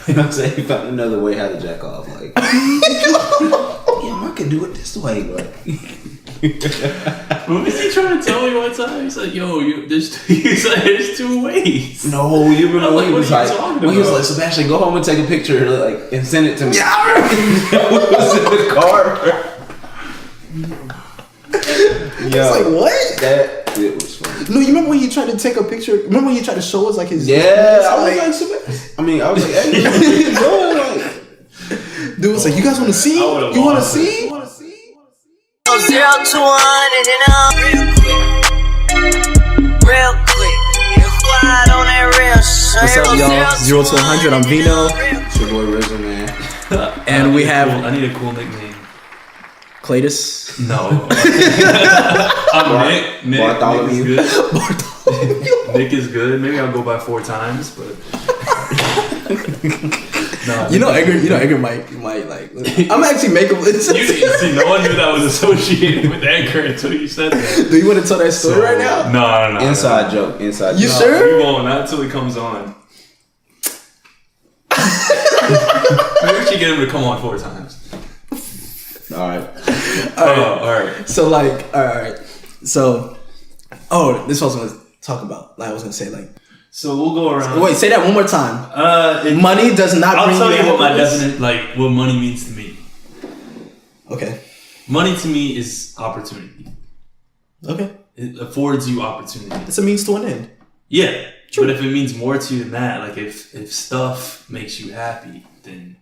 You know what I'm saying? He found another way how to jack off. Like, I could do it this way. Like, what was he trying to tell me one time? He's like, yo, there's two ways. No, you remember when he was like, Sebastian, go home and take a picture and send it to me. Yeah, I was in the car. It's like, what? It was funny. No, you remember when he tried to take a picture? Remember when he tried to show us like his? Yeah, I was like, hey, dude was like, you guys want to see? You want to see? 0 to 100 and real quick. On that real shit. What's up, y'all? 0 to 100. I'm Vino. It's your boy Rizzo, man. And we have. I need a cool nickname. Cletus? No. I'm Nick. Bartholomew. Nick is good. Nick is good. Maybe I'll go by 4 times, but. No, Edgar might like. I'm actually making this. See, no one knew that was associated with Edgar until you said that. Do you want to tell that story right now? No. Inside joke. You sure? We won't. Not until he comes on. Maybe we should get him to come on 4 times. All right. All right. So alright. So, this was what I was going to talk about. Like I was going to say like. So we'll go around. Wait, say that one more time. Money does not. I'll bring tell you what happiness. what money means to me. Okay. Money to me is opportunity. Okay. It affords you opportunity. It's a means to an end. Yeah. True. But if it means more to you than that, like if stuff makes you happy, then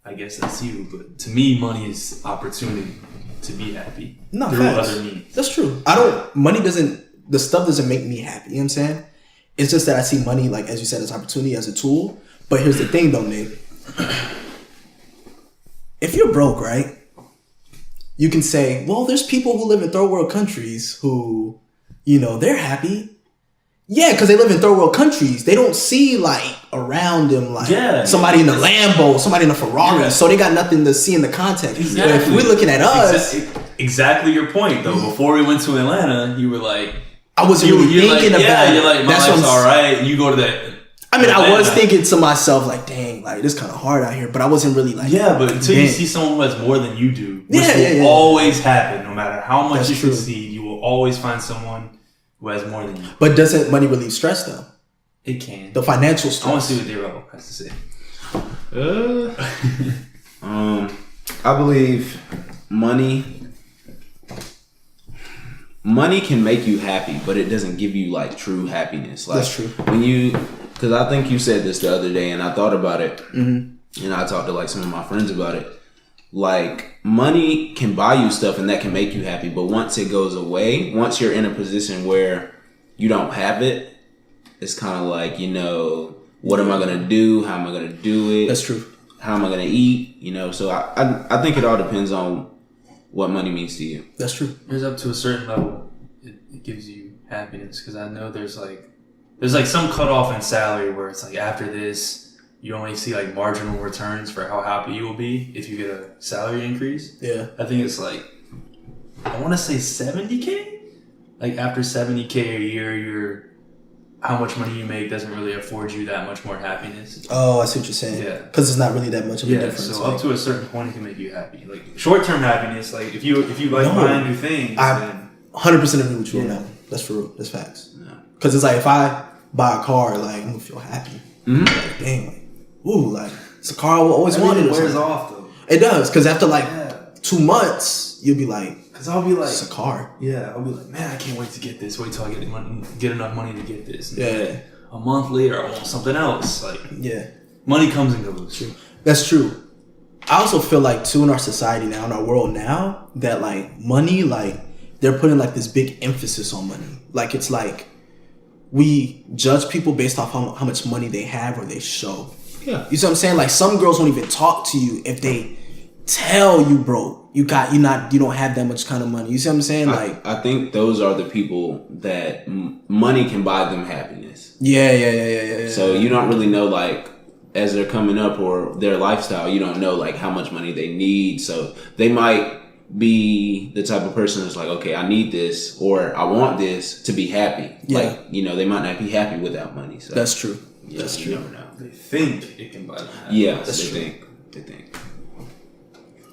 I guess that's you. But to me, money is opportunity to be happy. No, through facts. other means. That's true. The stuff doesn't make me happy. You know what I'm saying? It's just that I see money, like, as you said, as opportunity, as a tool. But here's the thing, though, Nick. If you're broke, right, you can say, well, there's people who live in third world countries who, they're happy. Yeah, because they live in third world countries. They don't see, like, around them, like, somebody in a Lambo, somebody in a Ferrari. Yeah. So they got nothing to see in the context. Exactly. But if we're looking at us... Exactly your point, though. Before we went to Atlanta, you were like... I wasn't really thinking about it. Yeah, you're like, my life's all right. You go to that. I mean, I was thinking to myself, like, dang, like, this kind of hard out here. But I wasn't really like... Yeah, but until you see someone who has more than you do, which will always happen, no matter how much you succeed, you will always find someone who has more than you. But doesn't money relieve stress, though? It can. The financial stress. I want to see what Dero has to say. I believe money can make you happy, but it doesn't give you like true happiness. Like, that's true. Because I think you said this the other day, and I thought about it, and I talked to like some of my friends about it. Like, money can buy you stuff, and that can make you happy, but once it goes away, once you're in a position where you don't have it, it's kind of like, what am I gonna do? How am I gonna do it? That's true. How am I gonna eat? So I think it all depends on what money means to you. That's true. There's up to a certain level, it gives you happiness. Because I know there's some cutoff in salary where it's like after this, you only see like marginal returns for how happy you will be if you get a salary increase. Yeah. I think it's like, I want to say 70K. Like after 70K a year, how much money you make doesn't really afford you that much more happiness. Oh, I see what you're saying. Yeah. Because it's not really that much of a difference. So up to a certain point, it can make you happy. Like short-term happiness, like if you like buying new things. I 100% agree with you on that one. That's for real. That's facts. Because it's like if I buy a car, like I'm going to feel happy. Like, dang, like, ooh, like it's a car I always wanted. It wears off though. It does. Because after like 2 months, you'll be like, because I'll be like, it's a car. Yeah, I'll be like, man, I can't wait to get this. Wait till I get enough money to get this. And yeah. A month later, I want something else. Like, yeah, money comes and goes. True. That's true. I also feel like too in our society now, in our world now, that like money, like they're putting like this big emphasis on money. Like it's like we judge people based off how much money they have or they show. Yeah, you see what I'm saying? Like some girls won't even talk to you if they tell you broke. You don't have that much kind of money. You see what I'm saying? Like I think those are the people that money can buy them happiness. Yeah. So you don't really know, like, as they're coming up or their lifestyle, you don't know like how much money they need. So they might be the type of person that's like, okay, I need this or I want this to be happy. Yeah. Like, they might not be happy without money. So that's true. That's true. You never know. they think it can buy them happiness. Yeah, That's they true. think.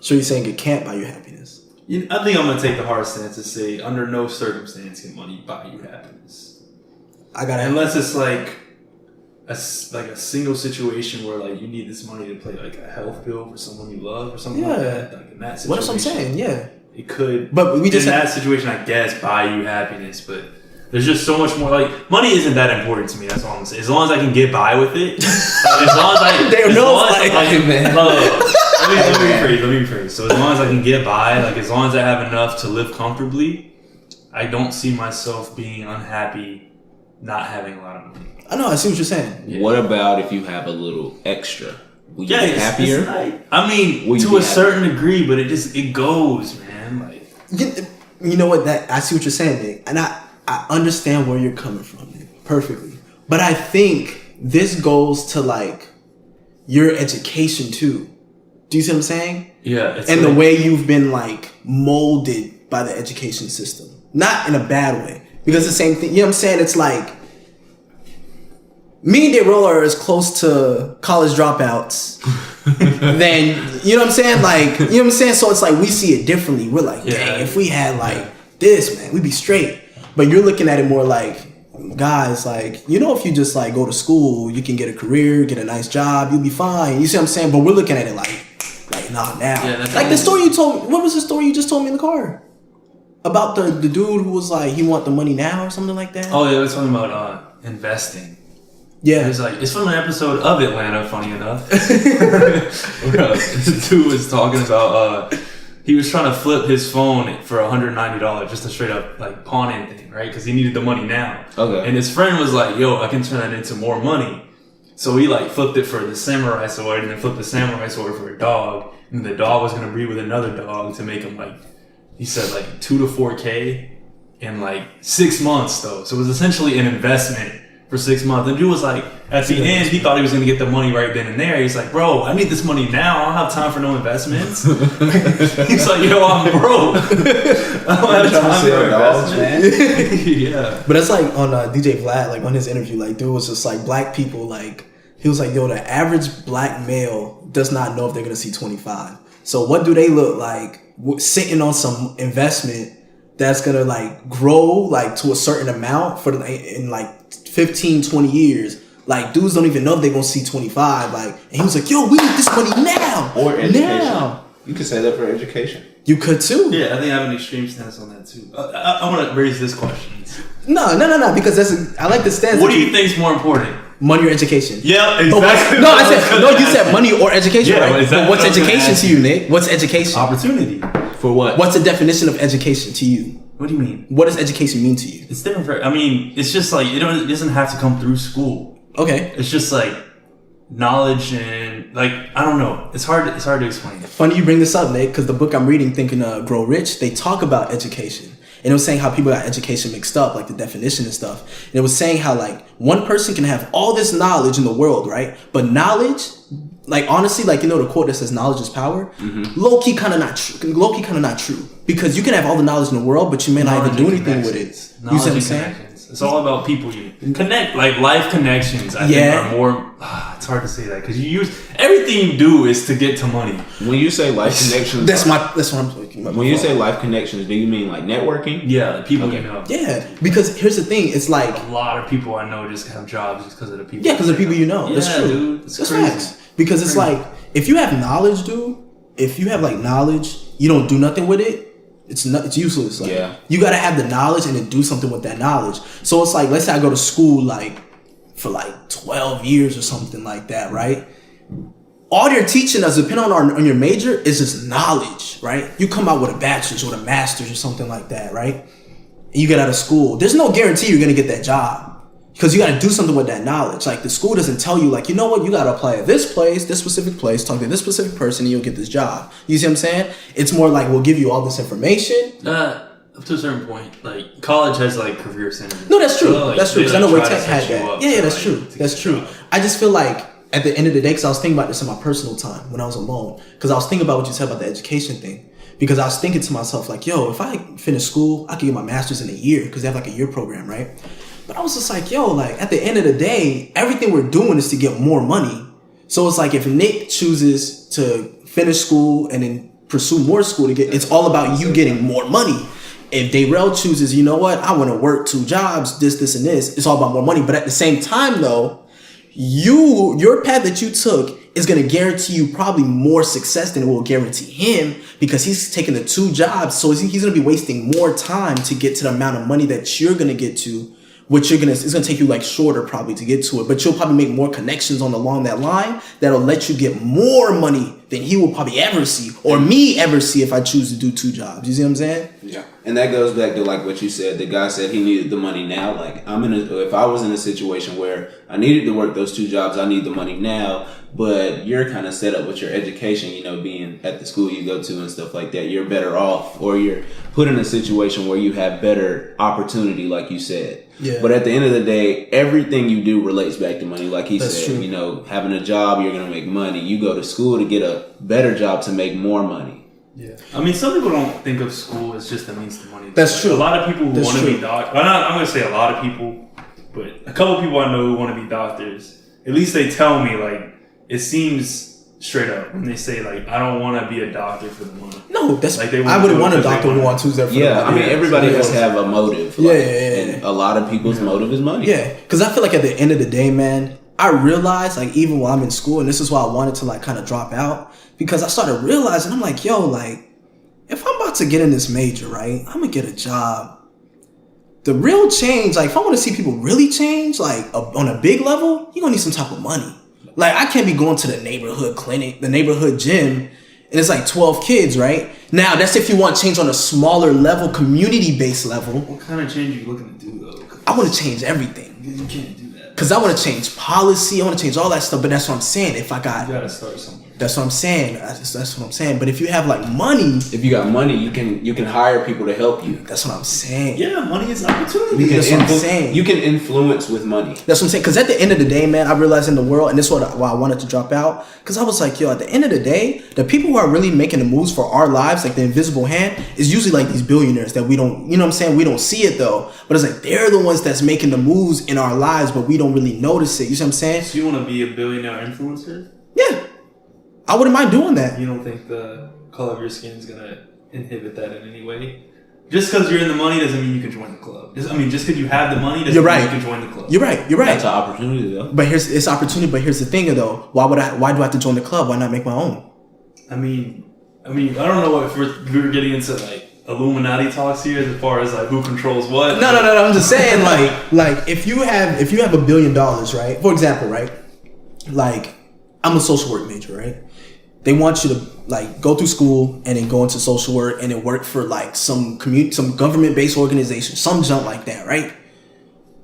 So you're saying it can't buy you happiness? I think I'm gonna take the hard stance to say, under no circumstance can money buy you happiness, unless it's like a single situation where like you need this money to pay like a health bill for someone you love or something like that. Like in that situation, what I'm saying, yeah. It could, but we just in that situation, I guess, buy you happiness. But there's just so much more. Like money isn't that important to me. That's all I'm saying. As long as I can get by with it, as long as I, let me rephrase. So as long as I can get by, like as long as I have enough to live comfortably, I don't see myself being unhappy not having a lot of money. I know. I see what you're saying. Yeah. What about if you have a little extra? Will you be happier? I mean, to a certain degree, but it goes, man. Like, you know what? That I see what you're saying, Nick, and I understand where you're coming from, Nick, perfectly. But I think this goes to like your education too. Do you see what I'm saying? Yeah. And the way you've been like molded by the education system, not in a bad way, because the same thing. You know what I'm saying? It's like me and Derola are as close to college dropouts than, you know what I'm saying? Like, you know what I'm saying? So it's like we see it differently. We're like, dang, if we had like this, man, we'd be straight. But you're looking at it more like, guys, like, you know, if you just like go to school, you can get a career, get a nice job, you'll be fine. You see what I'm saying? But we're looking at it like not now. Yeah, like the story you told me. What was the story you just told me in the car? About the dude who was like, he want the money now or something like that? Oh, yeah, we're talking about investing. Yeah. It's from an episode of Atlanta, funny enough. This dude was talking about, he was trying to flip his phone for $190, just a straight up like pawning thing, right? Because he needed the money now. Okay. And his friend was like, yo, I can turn that into more money. So he like flipped it for the samurai sword and then flipped the samurai sword for a dog. And the dog was going to breed with another dog to make him like, he said like 2 to 4K in like 6 months though. So it was essentially an investment for 6 months. And dude was like, at the end, he thought he was going to get the money right then and there. He's like, bro, I need this money now. I don't have time for no investments. He's like, yo, I'm broke. I don't have time for investments. Yeah. But it's like on DJ Vlad, like on his interview, like dude was just like black people, like he was like, yo, the average black male does not know if they're going to see 25. So what do they look like sitting on some investment that's going to like grow like to a certain amount for in like 15, 20 years. Like dudes don't even know if they're going to see 25. Like, and he was like, yo, we need this money now. Or education. Now. You could say that for education. You could too. Yeah, I think I have an extreme stance on that too. I want to raise this question. No, because I like the stance. What do you think is more important? Money or education? Yeah, exactly. You said money or education, right? Exactly. But what's education to you, Nick? What's education? Opportunity. For what? What's the definition of education to you? What do you mean? What does education mean to you? It's different for, it's just like, it doesn't have to come through school. Okay. It's just like knowledge and like, I don't know. It's hard to explain. Funny you bring this up, Nick, because the book I'm reading, Think and Grow Rich, they talk about education. And it was saying how people got education mixed up, like the definition and stuff. And it was saying how like one person can have all this knowledge in the world, right? But knowledge, like honestly, like, you know, the quote that says knowledge is power, low-key kind of not true. Because you can have all the knowledge in the world, but you may not even do anything with it. You see what I'm saying? It's all about people you connect, like life connections. I think are more. It's hard to say that because you use everything you do is to get to money. When you say life connections, that's what I'm talking about. When you say life connections, do you mean like networking? Yeah, like people you know. Yeah, because here's the thing: it's like a lot of people I know just have jobs just because of the people. Yeah, because of the people you know. Yeah, that's true. Dude, that's facts. Because it's like if you have knowledge, dude. If you have like knowledge, you don't do nothing with it. It's useless. Like, you gotta have the knowledge and then do something with that knowledge. So it's like, let's say I go to school like for like 12 years or something like that, right? All they're teaching us, depending on your major, is just knowledge, right? You come out with a bachelor's or a master's or something like that, right? And you get out of school. There's no guarantee you're gonna get that job. Because you got to do something with that knowledge. Like the school doesn't tell you, like, you know what, you got to apply at this place, this specific place, talk to this specific person, and you'll get this job. You see what I'm saying? It's more like we'll give you all this information. Up to a certain point, like college has like career centers. No, that's true. So, like, that's true. Because I know where Tech had that. Yeah, that's like, true. That's true. I just feel like at the end of the day, because I was thinking about this in my personal time when I was alone, because I was thinking about what you said about the education thing. Because I was thinking to myself, like, yo, if I finish school, I could get my master's in a year because they have like a year program, right? But I was just like, yo, like at the end of the day, everything we're doing is to get more money. So it's like if Nick chooses to finish school and then pursue more school to get, it's all about you getting more money. If Dayrell chooses, you know what, I want to work 2 jobs, this, and this, it's all about more money. But at the same time, though, your path that you took is going to guarantee you probably more success than it will guarantee him because he's taking the 2 jobs. So he's going to be wasting more time to get to the amount of money that you're going to get to, which it's going to take you like shorter probably to get to it. But you'll probably make more connections along that line that'll let you get more money than he will probably ever see or me ever see if I choose to do 2 jobs. You see what I'm saying? Yeah. And that goes back to like what you said. The guy said he needed the money now. Like if I was in a situation where I needed to work those 2 jobs, I need the money now. But you're kind of set up with your education, you know, being at the school you go to and stuff like that. You're better off, or you're put in a situation where you have better opportunity, like you said. Yeah. But at the end of the day, everything you do relates back to money. Like he That's said, true. you know, having a job, you're going to make money. You go to school to get a better job to make more money. Yeah. I mean, some people don't think of school as just a means to money. That's true. A lot of people who That's want to true. be doctors, I'm going to say a lot of people, but a couple people I know who want to be doctors, at least they tell me, like, it seems straight up when they say, like, I don't want to be a doctor for the money. No, that's Like, I wouldn't want a doctor who wants who's there for the Yeah, I money. mean, everybody Yeah. has to have a motive. Yeah, like, yeah, yeah. And a lot of people's motive is money. Yeah, because I feel like at the end of the day, man, I realized, like, even while I'm in school, and this is why I wanted to, like, kind of drop out, because I started realizing, I'm like, yo, like, if I'm about to get in this major, right, I'm going to get a job. The real change, like, if I want to see people really change, like, on a big level, you're going to need some type of money. Like, I can't be going to the neighborhood clinic, the neighborhood gym, and it's like 12 kids, right? Now, that's if you want change on a smaller level, community-based level. What kind of change are you looking to do, though? I want to change everything. You can't do that. Because I want to change policy, I want to change all that stuff, but that's what I'm saying. If I You got, got to start somewhere. that's what I'm saying. That's what I'm saying. But if you have like money, If you got money, you can hire people to help you. that's what I'm saying. Yeah, money is opportunity. That's what I'm saying. You can influence with money. That's what I'm saying. Because at the end of the day, man, I realized in the world, and this is why I wanted to drop out. Because I was like, yo, at the end of the day, the people who are really making the moves for our lives, like the invisible hand, is usually like these billionaires that we don't, you know what I'm saying? We don't see it though. But it's like they're the ones that's making the moves in our lives, but we don't really notice it. You see what I'm saying? So you want to be a billionaire influencer? Yeah. I wouldn't mind doing that. You don't think the color of your skin is going to inhibit that in any way? Just because you're in the money doesn't mean you can join the club. Just because you have the money doesn't You're mean right. you can join the club. You're right. That's an opportunity, though. But it's opportunity. But here's the thing, though. Why do I have to join the club? Why not make my own? I mean, I don't know if we're getting into like Illuminati talks here as far as like who controls what. No. I'm just saying, like if you have $1 billion, right? For example, right? Like I'm a social work major, right? They want you to like go through school and then go into social work and then work for like some government-based organization, some junk like that, right?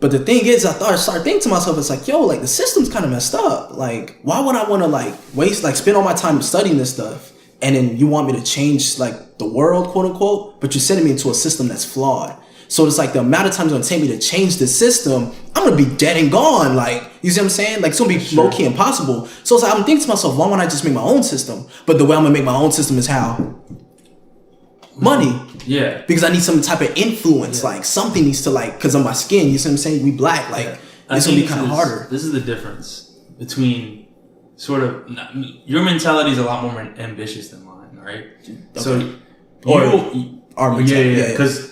But the thing is, I started thinking to myself, it's like, yo, like the system's kind of messed up. Like, why would I want to like spend all my time studying this stuff, and then you want me to change like the world, quote unquote, but you're sending me into a system that's flawed. So it's like the amount of time it's gonna take me to change the system, I'm gonna be dead and gone. Like, you see what I'm saying? Like, it's gonna be low-key impossible. So it's like, I'm thinking to myself, why wouldn't I just make my own system? But the way I'm gonna make my own system is how? Money. Yeah. Because I need some type of influence. Like, something needs to like, because of my skin, you see what I'm saying? We black. Like, it's gonna be kind of harder. This is the difference between sort of your mentality is a lot more ambitious than mine, right? Okay. Yeah, because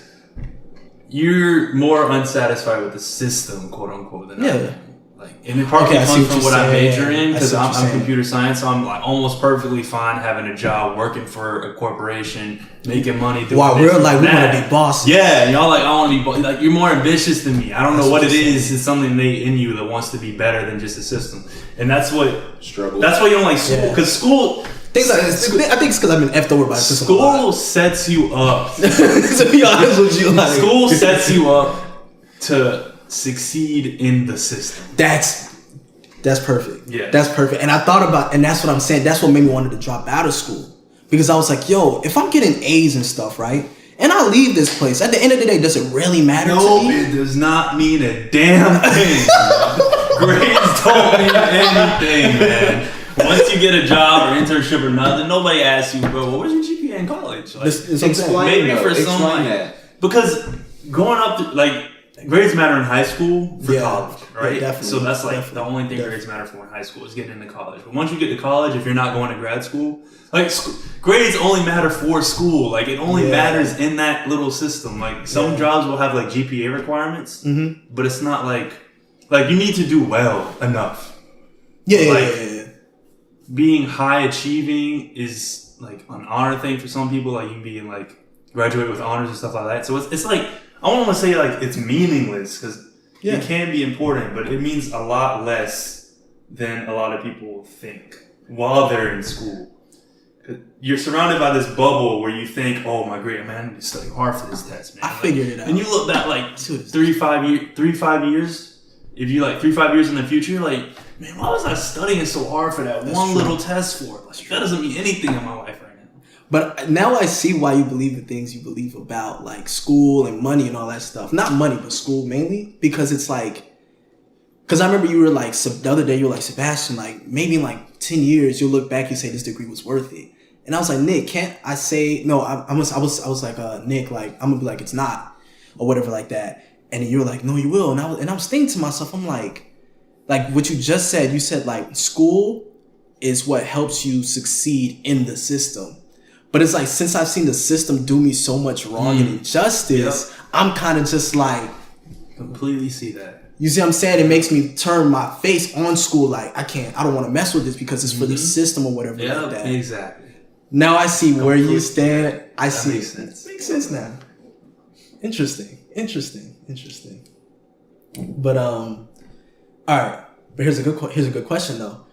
you're more unsatisfied with the system, quote unquote, than I am. Like, and it partly comes from what I major in, because I'm computer science, so I'm like almost perfectly fine having a job, working for a corporation, making money. Wow, we're like, we want to be bosses. Yeah, and y'all like, I want to be like, you're more ambitious than me. I don't know what it is. It's something in you that wants to be better than just a system, and that's what struggle. That's why you don't like school, because school. I think it's because I've been effed over by the system. School sets you up. To be honest with you, like, school sets you up to succeed in the system. That's perfect. Yeah, that's perfect. And I thought about, and that's what I'm saying. That's what made me wanted to drop out of school, because I was like, yo, if I'm getting A's and stuff, right? And I leave this place, at the end of the day, does it really matter to me? It does not mean a damn thing. Grades don't mean anything, man. Once you get a job or internship or nothing, nobody asks you, bro, what was your GPA in college? Like, Explain maybe that. for some, like, that. because growing up, like, grades matter in high school for college, right? Yeah, definitely. So that's like the only thing grades matter for in high school is getting into college. But once you get to college, if you're not going to grad school, like grades only matter for school. Like it only matters in that little system. Like some jobs will have like GPA requirements, but it's not like you need to do well enough. Yeah. Being high achieving is like an honor thing for some people. Like you can be in like graduate with honors and stuff like that. So it's like I don't want to say like it's meaningless because it can be important, but it means a lot less than a lot of people think while they're in school. You're surrounded by this bubble where you think, oh my great man, I need to study hard for this test, man. I figured it out. And you look back like 3-5 years. If you like 3-5 years in the future, like, man, why was I studying so hard for that little test for? Like, that doesn't mean anything in my life right now. But now I see why you believe the things you believe about like school and money and all that stuff. Not money, but school mainly. Because it's like, because I remember you were like, the other day you were like, Sebastian, like maybe in like 10 years, you'll look back and say this degree was worth it. And I was like, Nick, can't I say, no, I was like, Nick, like, I'm gonna be like, it's not, or whatever like that. And you were like, no, you will. And I was thinking to myself, I'm like what you just said, you said like school is what helps you succeed in the system. But it's like, since I've seen the system do me so much wrong and injustice, I'm kind of just like. Completely see that. You see what I'm saying? It makes me turn my face on school. Like, I don't want to mess with this because it's for the system or whatever like that. Exactly. Now I see where you stand. I see. Makes sense. Makes sense now. Interesting. But all right. But here's a good question though.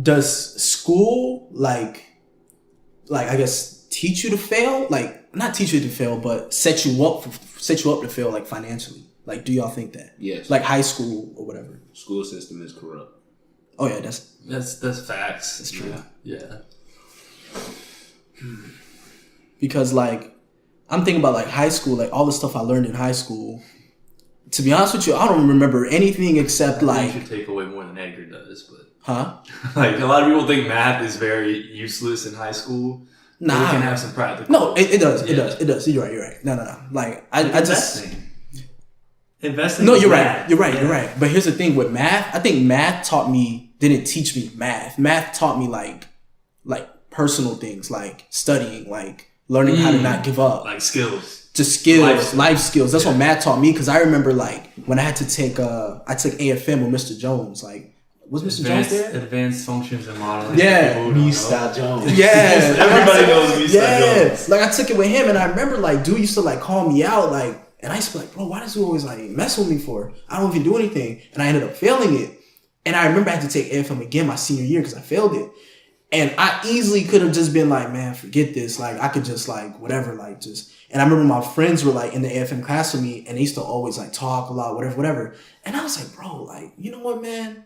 Does school like I guess teach you to fail? Like not teach you to fail, but set you up to fail like financially. Like, do y'all think that? Yes. Like high school or whatever. School system is corrupt. Oh yeah, that's facts. That's true. Yeah. Because like I'm thinking about like high school, like all the stuff I learned in high school. To be honest with you, I don't remember anything except like. You should take away more than Edgar does, but. Huh? Like a lot of people think math is very useless in high school. Nah, we can have some practical. No, it does. It does. You're right. No. Like I just. Investing. No, you're right. You're right. But here's the thing with math. I think math didn't teach me math. Math taught me like personal things, like studying, like learning how to not give up, like skills, just skills, life skills. That's what math taught me. Because I remember like when I had to take I took AFM with Mr. Jones. Like, was Mr. Jones there? Advanced Functions and Modeling. Yeah, Mr. Jones. Yeah, everybody knows Mr. Jones. Like I took it with him, and I remember like dude used to like call me out, like, and I used to be like, bro, why does he always like mess with me for? I don't even do anything, and I ended up failing it. And I remember I had to take AFM again my senior year because I failed it. And I easily could have just been like, man, forget this. Like, I could just like, whatever, like just. And I remember my friends were like in the AFM class with me and they used to always like talk a lot, whatever. And I was like, bro, like, you know what, man?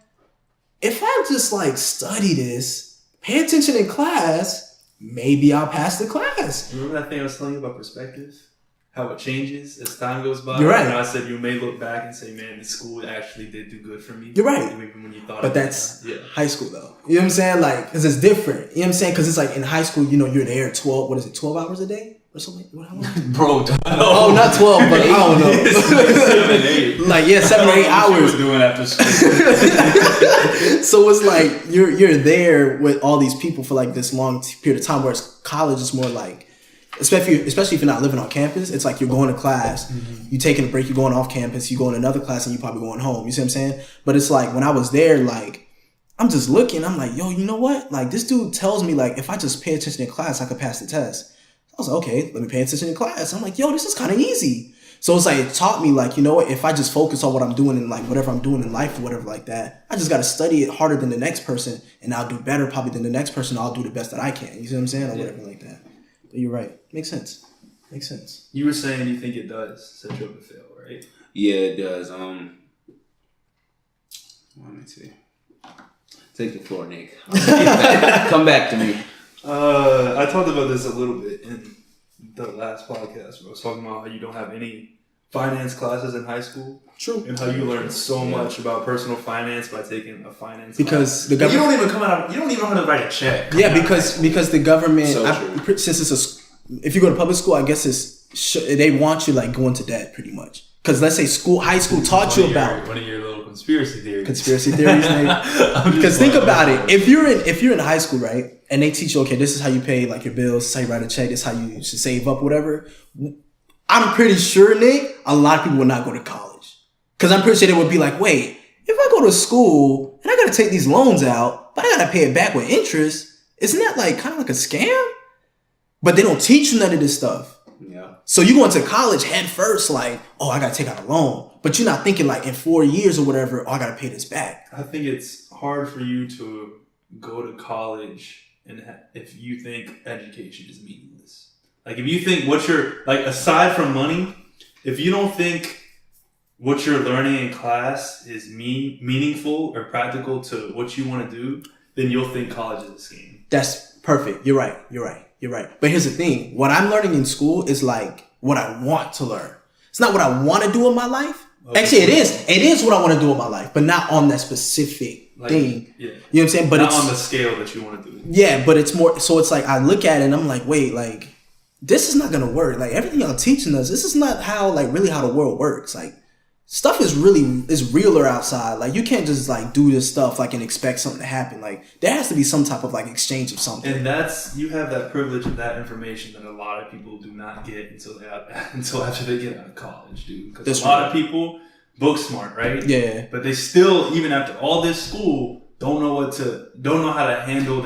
If I just like study this, pay attention in class, maybe I'll pass the class. Remember that thing I was telling you about perspective? How it changes as time goes by. You're right. And I said you may look back and say, "Man, this school actually did do good for me." You're right. Even when you thought. But that's high school though. You know what I'm saying? Like, because it's different. You know what I'm saying? Because it's like in high school, you know, you're there 12 hours a day or something. How long? Bro, oh, not 12, but I don't know. 7, 8. Like 7 or 8 hours. What was doing after school? So it's like you're there with all these people for like this long period of time. Whereas college is more like. Especially if you're not living on campus, it's like you're going to class, you taking a break, you're going off campus, you go in another class, and you probably going home. You see what I'm saying? But it's like when I was there, like I'm just looking, I'm like, yo, you know what? Like this dude tells me like if I just pay attention in class, I could pass the test. I was like, okay, let me pay attention in class. I'm like, yo, this is kind of easy. So it's like it taught me like, you know what? If I just focus on what I'm doing and like whatever I'm doing in life or whatever like that, I just got to study it harder than the next person, and I'll do better probably than the next person. I'll do the best that I can. You see what I'm saying? Or whatever like that. You're right. Makes sense. You were saying you think it does set you up to fail, right? Yeah, it does. Let me see. Take the floor, Nick. Come back to me. I talked about this a little bit in the last podcast. I was talking about how you don't have any finance classes in high school. True. And how you learn so much about personal finance by taking a finance because class. The government, you don't even know how to write a check. Yeah, because the government, so since it's if you go to public school, I guess they want you like going to debt pretty much. Because let's say high school taught you about one of your little conspiracy theories. Because think about it. If you're in high school, right, and they teach you, okay, this is how you pay like your bills, this is how you write a check, this is how you should save up, whatever. I'm pretty sure, Nick, a lot of people would not go to college. Because I'm pretty sure they would be like, wait, if I go to school and I got to take these loans out, but I got to pay it back with interest, isn't that like kind of like a scam? But they don't teach you none of this stuff. Yeah. So you go into college head first, like, oh, I got to take out a loan. But you're not thinking like in 4 years or whatever, oh, I got to pay this back. I think it's hard for you to go to college and if you think education is meaningless. Like if you think aside from money, if you don't think what you're learning in class is meaningful or practical to what you want to do, then you'll think college is a scam. That's perfect. You're right. But here's the thing. What I'm learning in school is like what I want to learn. It's not what I want to do in my life. Okay. Actually, it is. It is what I want to do in my life, but not on that specific thing. Yeah. You know what I'm saying? But not it's on the scale that you want to do it. Yeah, but it's more, so it's like I look at it and I'm like, wait, like this is not going to work. Like everything y'all teaching us, this is not how the world works. Like stuff is realer outside. Like you can't just like do this stuff like and expect something to happen. Like there has to be some type of like exchange of something. And you have that privilege of that information that a lot of people do not get until after they get out of college, dude. Because a lot of people book smart, right? Yeah. But they still, even after all this school, don't know how to handle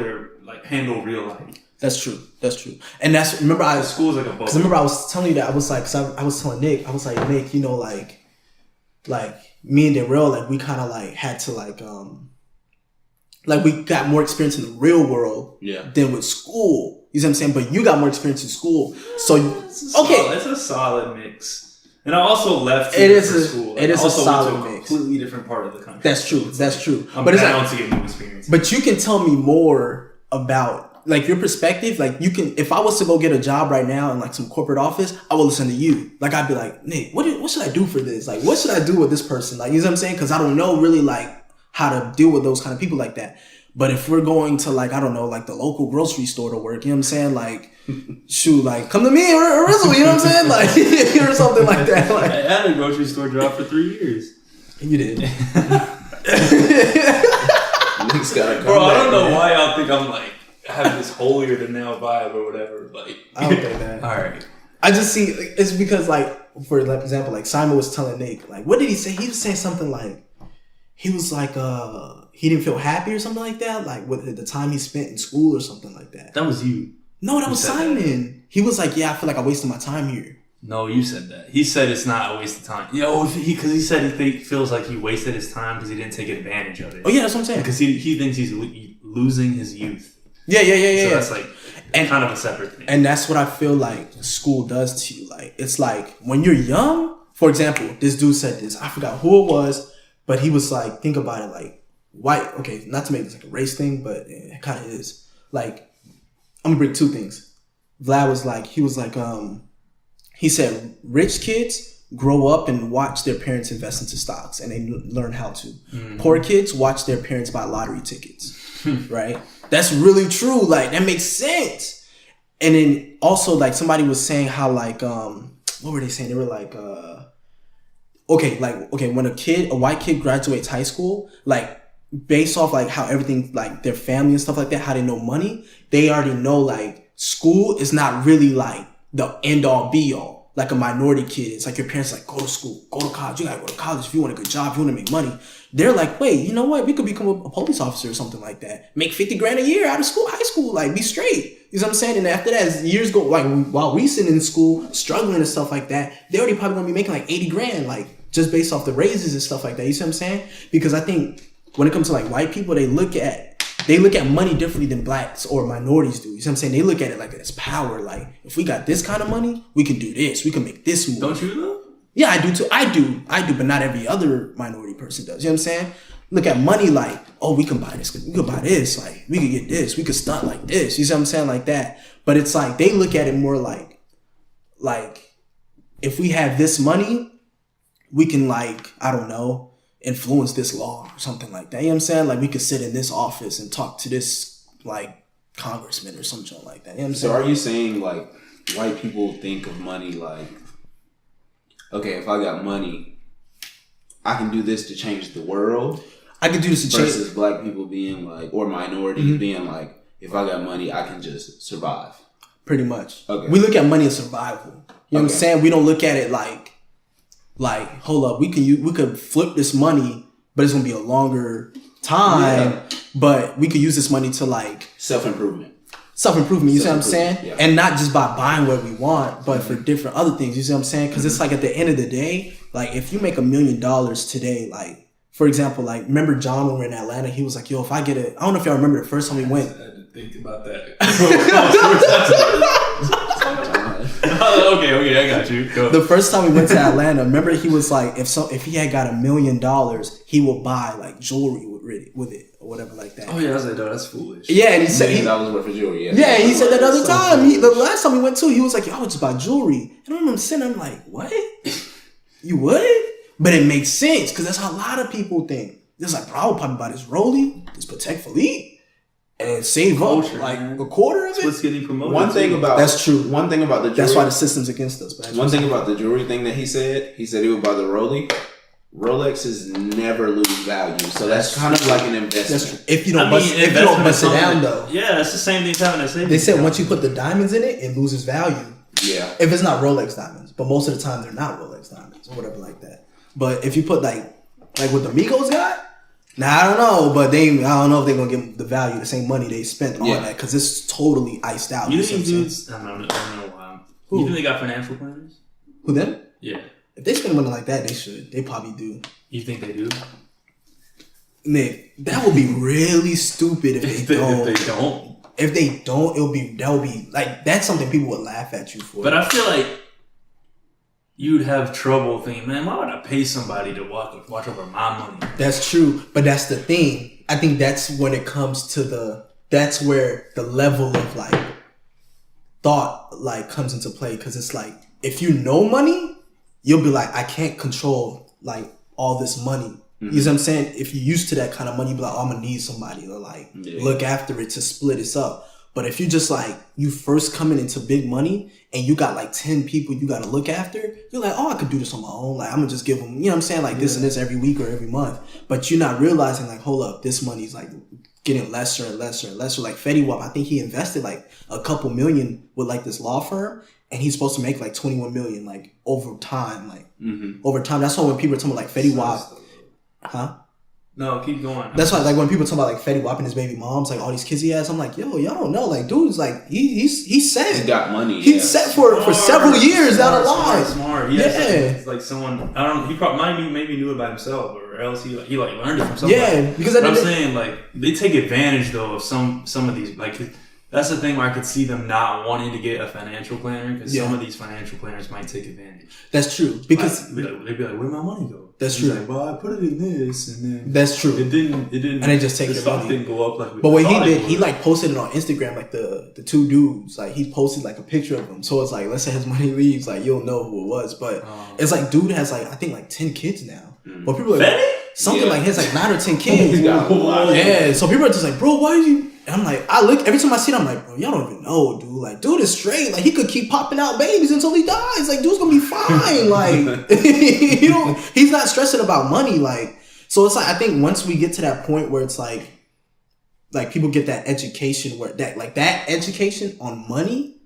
real life. That's true. And school's like a bubble. Remember I was telling you that I was like, cause I was telling Nick, I was like, Nick, you know, like me and Darrell, like we kind of like had to like we got more experience in the real world than with school. You know what I'm saying? But you got more experience in school. So it's a solid mix. And I also left for school. It is a solid mix. mix. Completely different part of the country. That's true. That's true. I'm bound to get new experience. But you can tell me more about like your perspective. Like you can, if I was to go get a job right now in like some corporate office, I will listen to you. Like I'd be like, Nick, what should I do for this? Like what should I do with this person? Like you know what I'm saying? Because I don't know really like how to deal with those kind of people like that. But if we're going to like, I don't know, like the local grocery store to work, you know what I'm saying? Like, shoot, like come to me or Rizzle, you know what I'm saying? Like, or something like that. Like, I had a grocery store job for 3 years. You did. Nick's gotta come Bro, I don't know man. why y'all think I'm like, have this holier than thou vibe or whatever. Like, I don't think that. All right. I just see, it's because like, for example, like Simon was telling Nick, like, what did he say? He was saying something like, he was like, he didn't feel happy or something like that, like with the time he spent in school or something like that. That was you. No, that was Simon. That. He was like, yeah, I feel like I wasted my time here. No, you said that. He said it's not a waste of time. Because he said he feels like he wasted his time because he didn't take advantage of it. Oh yeah, that's what I'm saying. Because he thinks he's losing his youth. Yeah. So that's like kind of a separate thing. And that's what I feel like school does to you. Like it's like when you're young. For example, this dude said this. I forgot who it was. But he was like, think about it, like, white, okay, not to make this like a race thing, but it kind of is. Like, I'm gonna bring two things. Vlad was like, he said, rich kids grow up and watch their parents invest into stocks and they learn how to. Mm-hmm. Poor kids watch their parents buy lottery tickets, right? That's really true. Like, that makes sense. And then also, like, somebody was saying how, like, what were they saying? They were like, when a white kid graduates high school, like based off like how everything, like their family and stuff like that, how they know money, they already know like school is not really like the end all be all. Like a minority kid, it's like your parents like, go to school, go to college, you gotta go to college if you want a good job, if you want to make money. They're like, wait, you know what? We could become a police officer or something like that. Make $50,000 a year out of school, high school, like be straight. You know what I'm saying? And after that, as years go, like while we sitting in school, struggling and stuff like that, they already probably gonna be making like $80,000, like just based off the raises and stuff like that. You see what I'm saying? Because I think when it comes to like white people, they look at money differently than blacks or minorities do. You see what I'm saying? They look at it like it's power. Like if we got this kind of money, we can do this. We can make this move. Don't you though? Yeah, I do too. I do, but not every other minority person does. You know what I'm saying? Look at money like, oh, we can buy this. We could buy this. Like, we could get this. We could stunt like this. You see what I'm saying? Like that. But it's like, they look at it more like if we have this money, we can like, I don't know, influence this law or something like that. You know what I'm saying? Like we could sit in this office and talk to this like congressman or something like that. You know what I'm saying? So are you saying like white people think of money like okay, if I got money, I can do this to change the world. I can do this to change. Versus black people being like, or minorities being like, if I got money, I can just survive. Pretty much. Okay. We look at money as survival. You know what I'm saying? We don't look at it like, hold up, we could flip this money, but it's gonna be a longer time. Yeah. But we could use this money to like self-improvement. You see what I'm saying? Yeah. And not just by buying what we want, but for different other things. You see what I'm saying? Because it's like at the end of the day, like if you make $1 million today, like for example, like remember John when we were in Atlanta, he was like, yo, if I get it, I don't know if y'all remember the first time we went. I had to think about that. Okay, I got you. Go. The first time we went to Atlanta, remember he was like, if he had got $1 million, he would buy like jewelry with it or whatever like that. Oh yeah, I was like, no, that's foolish. Yeah, and he said $1 million worth of jewelry. Yeah, he said that other time. The last time we went to, he was like, yo, I would just buy jewelry. And I remember sitting, I'm like, what? You would? But it makes sense because that's how a lot of people think. It's like, bro, I would probably buy this Rollie, this Patek Philippe, and save up like a quarter of it. What's getting promoted? One thing about that's true. One thing about the jewelry, that's why the system's against us. But one thing about the jewelry thing that he said he would buy the Rollie. Rolexes never lose value, so that's kind of like an investment. That's true. If you don't bust it down though. Yeah, it's the same thing having a savings. They said once you put the diamonds in it, it loses value. Yeah. If it's not Rolex diamonds, but most of the time they're not Rolex diamonds or whatever like that. But if you put like what the Migos got, I don't know, but I don't know if they're gonna give the value, the same money they spent on that, because it's totally iced out. You think dudes? I don't know why. You think they got financial planners? Who them? Yeah. If they spend money like that, they should. They probably do. You think they do? Nick, that would be really stupid if they don't. If they don't, that would be like, that's something people would laugh at you for. But I feel like you'd have trouble thinking, man, why would I pay somebody to watch over my money? That's true, but that's the thing. I think that's when it comes to that's where the level of like thought like comes into play, because it's like if you know money, you'll be like, I can't control like all this money. You know what I'm saying? If you're used to that kind of money, you be like, oh, I'm gonna need somebody to like look after it to split this up. But if you just like, you first coming into big money and you got like 10 people you gotta look after, you're like, oh, I could do this on my own. Like I'm gonna just give them, you know what I'm saying? Like this and this every week or every month. But you're not realizing like, hold up, this money's like getting lesser and lesser and lesser. Like Fetty Wap, I think he invested like a couple million with like this law firm, and he's supposed to make like 21 million like over time. Like over time. That's why when people are talking about like Fetty Wap, No, keep going. That's why, like, when people talk about like Fetty Wap and his baby moms, like all these kids he has, I'm like, yo, y'all don't know, like, dude's like, he's set. He got money. He's set for several years down the line. Smart. It's like someone, I don't know, he probably maybe knew it by himself, or else he learned it from somebody. Yeah, because I'm saying, like, they take advantage though of some of these, like. That's the thing where I could see them not wanting to get a financial planner, because some of these financial planners might take advantage. That's true, because they'd be like, "Where'd my money go?" That's true. Like, well, I put it in this, and then that's true. It didn't, and they just take the your stock money. Didn't go up like. But what he did, he like posted it on Instagram, like the two dudes, like he posted like a picture of them. So it's like, let's say his money leaves, like you'll know who it was. But it's like, dude has like, I think like 10 kids now. But people are like, something like his like 9 or 10 kids. Yeah. So people are just like, bro, why are you? And I'm like, I look every time I see it, I'm like, bro, y'all don't even know, dude. Like, dude is straight. Like, he could keep popping out babies until he dies. Like, dude's gonna be fine. Like, he's not stressing about money. Like, so it's like, I think once we get to that point where it's like people get that education where that education on money,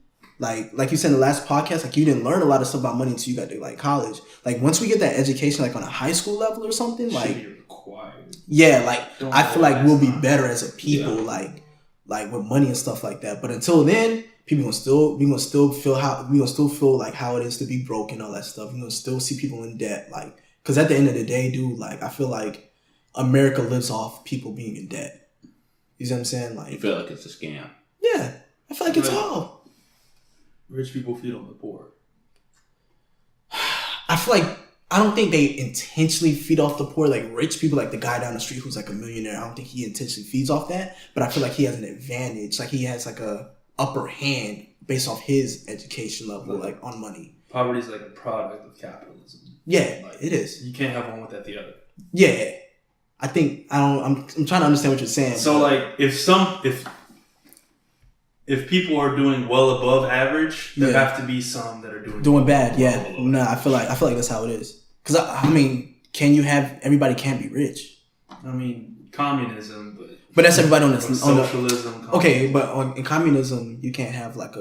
like you said in the last podcast, like you didn't learn a lot of stuff about money until you got to like college. Like, once we get that education, like on a high school level or something, like, yeah, like I feel like we'll be better as a people, like with money and stuff like that. But until then, we gonna still feel like how it is to be broke and all that stuff. We're gonna still see people in debt, like, because at the end of the day, dude, like I feel like America lives off people being in debt. You see what I'm saying? Like, you feel like it's a scam. Yeah, I feel like it's all rich people feed on the poor. I feel like, I don't think they intentionally feed off the poor. Like rich people, like the guy down the street who's like a millionaire, I don't think he intentionally feeds off that. But I feel like he has an advantage. Like he has like a upper hand based off his education level, like on money. Poverty is like a product of capitalism. Yeah, like, it is. You can't have one without the other. Yeah, I'm trying to understand what you're saying. So like if if people are doing well above average, there have to be some that are doing bad. well Yeah, nah, I feel like that's how it is. Because I mean, everybody can't be rich. I mean, communism, but that's everybody on socialism. Okay, but in communism, you can't have like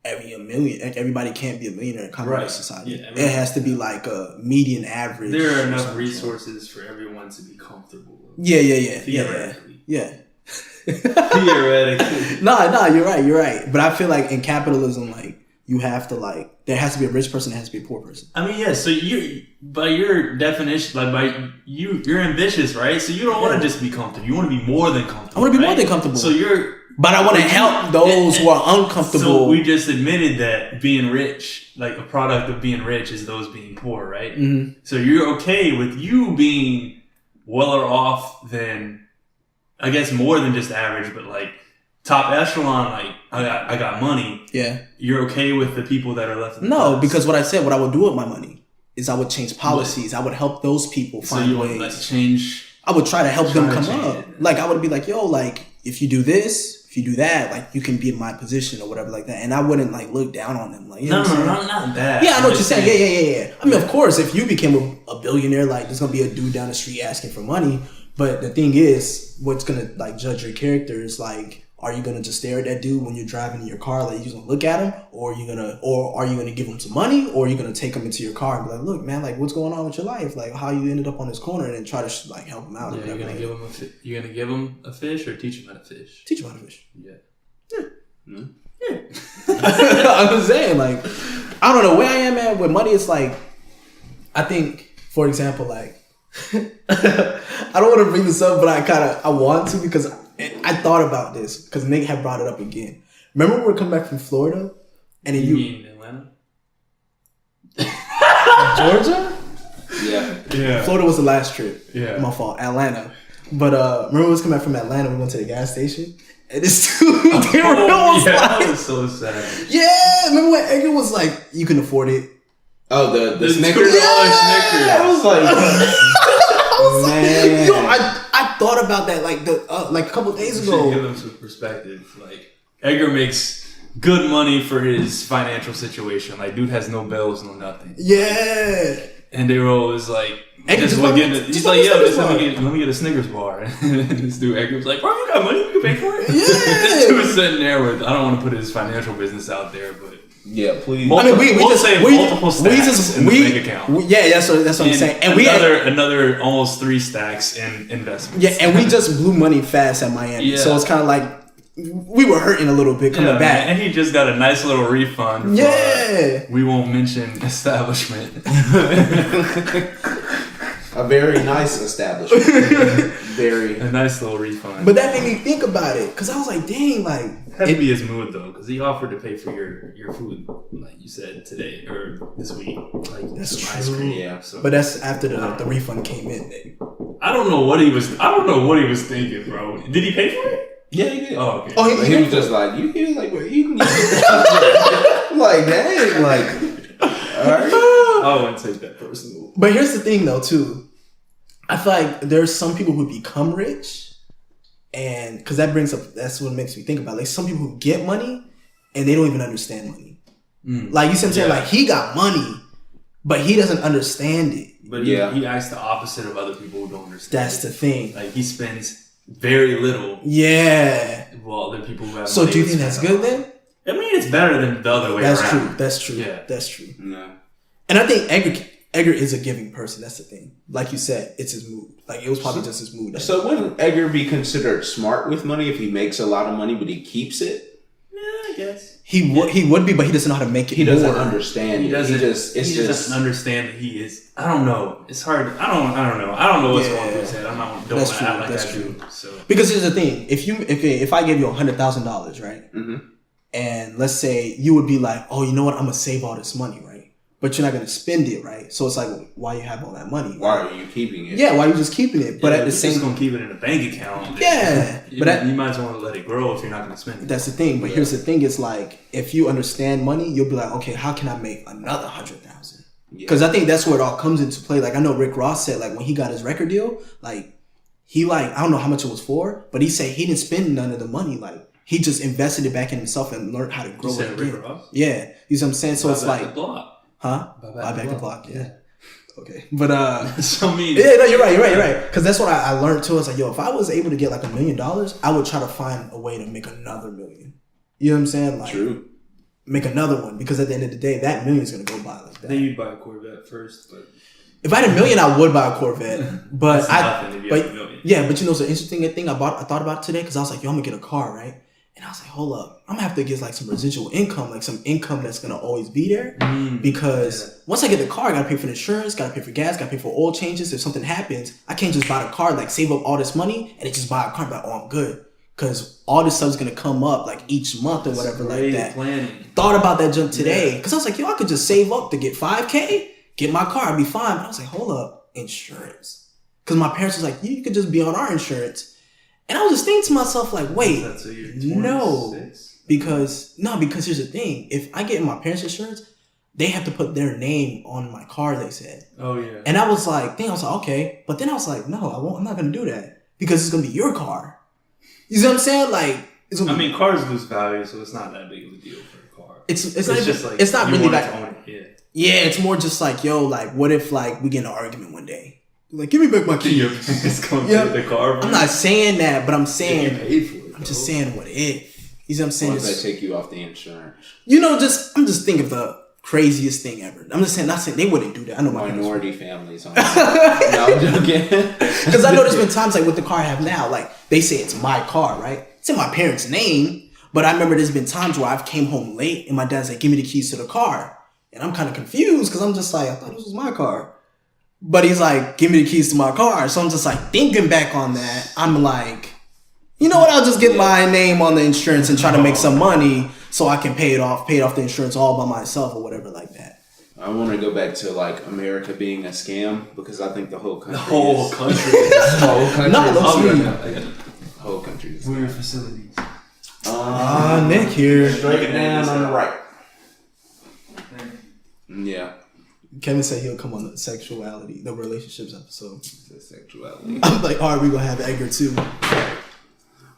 everybody can't be a millionaire in communist society. Yeah, it has to be like a median average. There are enough resources for everyone to be comfortable. Yeah. Theoretically. Yeah. Theoretically. Nah, you're right. But I feel like in capitalism, like, you have to, like, there has to be a rich person, there has to be a poor person. I mean, yeah, so by your definition, like, you're ambitious, right? So you don't want to just be comfortable. You want to be more than comfortable. I want to be more than comfortable. But I want to help those who are uncomfortable. So we just admitted that being rich, like, a product of being rich is those being poor, right? Mm-hmm. So you're okay with you being weller off than, I guess, more than just average, but, like, top echelon, like, I got money. Yeah. You're okay with the people that are left in the No, class. because what I would do with my money is I would change policies. I would help those people find ways. Like, change. I would try to help them come up. Like, I would be like, yo, like, if you do this, if you do that, like, you can be in my position or whatever like that. And I wouldn't, like, look down on them. Like, you know not that. Yeah, I know what you're saying. Yeah. I mean, of course, if you became a billionaire, like, there's going to be a dude down the street asking for money. But the thing is, what's going to, like, judge your character is, like, are you going to just stare at that dude when you're driving in your car? Like, you're just going to look at him? Or are you going to give him some money? Or are you going to take him into your car and be like, look, man, like, what's going on with your life? Like, how you ended up on this corner, and then try to, like, help him out. Yeah, you're going to give him a fish or teach him how to fish? Teach him how to fish. Yeah. I'm just saying, like, I don't know where I am at with money. It's like, I think, for example, like, I don't want to bring this up, but I want to, because I thought about this because Nick had brought it up again. Remember when we were coming back from Florida, and then you mean Atlanta, Georgia? Yeah. Florida was the last trip. Yeah, my fault. Atlanta, but remember when we was coming back from Atlanta? We went to the gas station, and this dude, that was so sad. Yeah, remember when Edgar was like, "You can afford it." Oh, the Snickers. Yeah! Snickers. I was like, man. Yo, I thought about that like a couple of days ago. Give them some perspective. Like, Edgar makes good money for his financial situation. Like, dude has no bills, no nothing. Yeah. And they were always like, he's like, yo, let me get a Snickers bar. And this dude Edgar was like, bro, you got money, you can pay for it. Yeah. This dude was sitting there with, I don't want to put his financial business out there, but yeah, please. Multiple stacks in the bank account. That's what I'm saying. And another almost 3 stacks in investments. Yeah, and we just blew money fast at Miami. Yeah. So it's kind of like we were hurting a little bit coming back. Man, and he just got a nice little refund. For, we won't mention establishment. A very nice establishment. A nice little refund. But that made me think about it, because I was like, dang, like... Had to be his mood, though, because he offered to pay for your food, like you said, today, or this week. Like, that's true. Ice cream. Yeah, so. But that's after the refund came in. I don't know what he was thinking, bro. Did he pay for it? Yeah, he did. Oh, okay. Oh, he was just like, you can like, well, you can like, dang, like, all right. I wouldn't take that personal. But here's the thing, though, too. I feel like there's some people who become rich, and because that's what makes me think about, like, some people who get money and they don't even understand money. Like, you see what I'm saying? Like, he got money, but he doesn't understand it. But he acts the opposite of other people who don't understand. That's the thing. Like, he spends very little. Yeah. While other people who have so money. Do you think that's good then? I mean, it's better than the other way around. That's true. Yeah. That's true. No. And I think Edgar is a giving person. That's the thing. Like you said, it's his mood. Like, it was probably just his mood. So wouldn't Edgar be considered smart with money if he makes a lot of money but he keeps it? Yeah, I guess. He would be, but he doesn't know how to make it. He doesn't understand. He doesn't understand that he is. I don't know. It's hard. I don't know. I don't know what's going through his head. I'm not. Don't want to act like that's I true. do. So. Because here's the thing: if I give you $100,000, right, and let's say you would be like, oh, you know what? I'm gonna save all this money, right? But you're not gonna spend it, right? So it's like, why you have all that money? Why are you keeping it? Yeah, why are you just keeping it? But at the same, just gonna keep it in a bank account. Yeah, but you might as well let it grow if you're not gonna spend it. That's the thing. But here's the thing: it's like, if you understand money, you'll be like, okay, how can I make another 100,000? Because I think that's where it all comes into play. Like, I know Rick Ross said, like, when he got his record deal, like, I don't know how much it was for, but he said he didn't spend none of the money. Like, he just invested it back in himself and learned how to grow You it said again. Rick Ross? Yeah, you see what I'm saying? So it's Buy back like, the block. huh? Buy Back the block. Yeah. Okay, but So mean. yeah, no, you're right. Because that's what I learned too. I was like, yo, if I was able to get like $1 million, I would try to find a way to make another million. You know what I'm saying? Like, True. make another one, because at the end of the day, that $1 million is gonna go by like that. Then you'd buy a Corvette first, but If I had $1 million, I would buy a Corvette. But that's nothing if you have $1 million. yeah, but you know, it's an interesting thing I thought about today, because I was like, yo, I'm gonna get a car, right? And I was like, hold up, I'm gonna have to get like some residual income, like some income that's gonna always be there. Because once I get the car, I gotta pay for the insurance, gotta pay for gas, gotta pay for oil changes. If something happens, I can't just buy the car, like save up all this money and then just buy a car and be like, oh, I'm good. Because all this stuff's gonna come up like each month or whatever like that. Planning. Thought about that jump today, because I was like, yo, I could just save up to get $5,000, get my car, I'd be fine. But I was like, hold up, insurance. Because my parents was like, you could just be on our insurance. And I was just thinking to myself, like, wait, So you're 26? no. Because here's the thing. If I get my parents' insurance, they have to put their name on my car, they said. Oh, yeah. And I was like, okay. But then I was like, no, I won't. I'm not going to do that. Because it's going to be your car. You see what I'm saying? Like, it's gonna be, cars lose value, so it's not that big of a deal for a car. it's not just even, like, it's not you really want like, to own it, yeah, it's more just like, yo, like, what if like we get in an argument one day? Like, give me back my keys. Your parents gonna Yeah. get the car. I'm not saying that, but I'm saying, You paid for it. I'm just saying what if. You see what I'm saying? Once It's- they take you off the insurance. You know, I'm just thinking of the craziest thing ever. I'm just saying, not saying they wouldn't do that. I know my Minority families. No, I'm joking. because I know there's been times like with the car I have now, like they say it's my car, right? It's in my parents' name, but I remember there's been times where I've came home late and my dad's like, "Give me the keys to the car," and I'm kind of confused because I'm just like, I thought this was my car, but he's like, "Give me the keys to my car," so I'm just like thinking back on that. I'm like, you know what? I'll just get my name on the insurance and try to make some money so I can pay off the insurance all by myself or whatever like that. I want to go back to like America being a scam because I think the whole country. The whole country. Is Weird facilities. Nick here. Straight down on the right. Yeah. Kevin said he'll come on the relationships episode. The sexuality. I'm like, all right, we're gonna have Edgar too.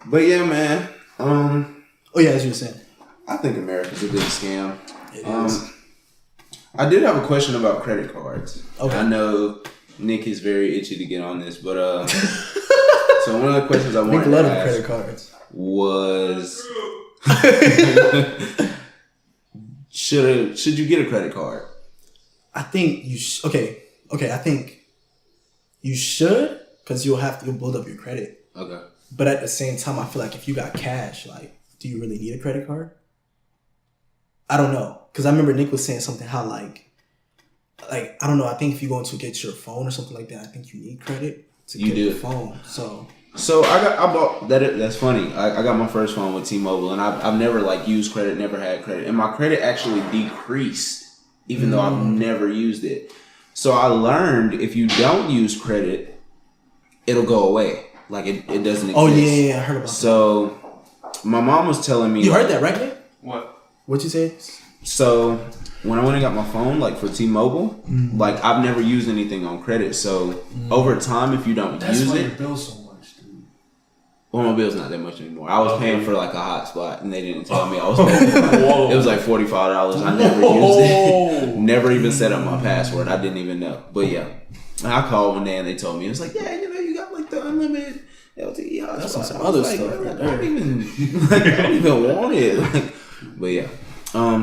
But yeah, man. Oh yeah, as you were saying, I think America's a big scam. it is. I did have a question about credit cards. Okay. I know Nick is very itchy to get on this, but so one of the questions I Nick wanted love to ask credit cards. was should you get a credit card? I think you okay. I think you should, because you'll build up your credit. Okay. But at the same time, I feel like if you got cash, like, do you really need a credit card? I don't know, because I remember Nick was saying something how like I don't know. I think if you go to get your phone or something like that, I think you need credit to get your phone. So I bought that. That's funny. I got my first phone with T-Mobile, and I've never like used credit, never had credit, and my credit actually decreased, even though I've never used it. So I learned if you don't use credit, it'll go away. Like it doesn't exist. Oh yeah, I heard about that. So my mom was telling me. You heard that, right, Nick? What? What'd you say? So when I went and got my phone, like for T-Mobile, like I've never used anything on credit. So over time, if you don't use it, your bill's so much, dude. well, my bill's not that much anymore. I was paying for like a hotspot, and they didn't tell me I was paying for it. It was like $45. I never used it. Never even set up my password. I didn't even know. But yeah, and I called one day and they told me it was like, yeah, you got like the unlimited LTE hotspot. That's some other stuff. I don't even want it. Like, but yeah.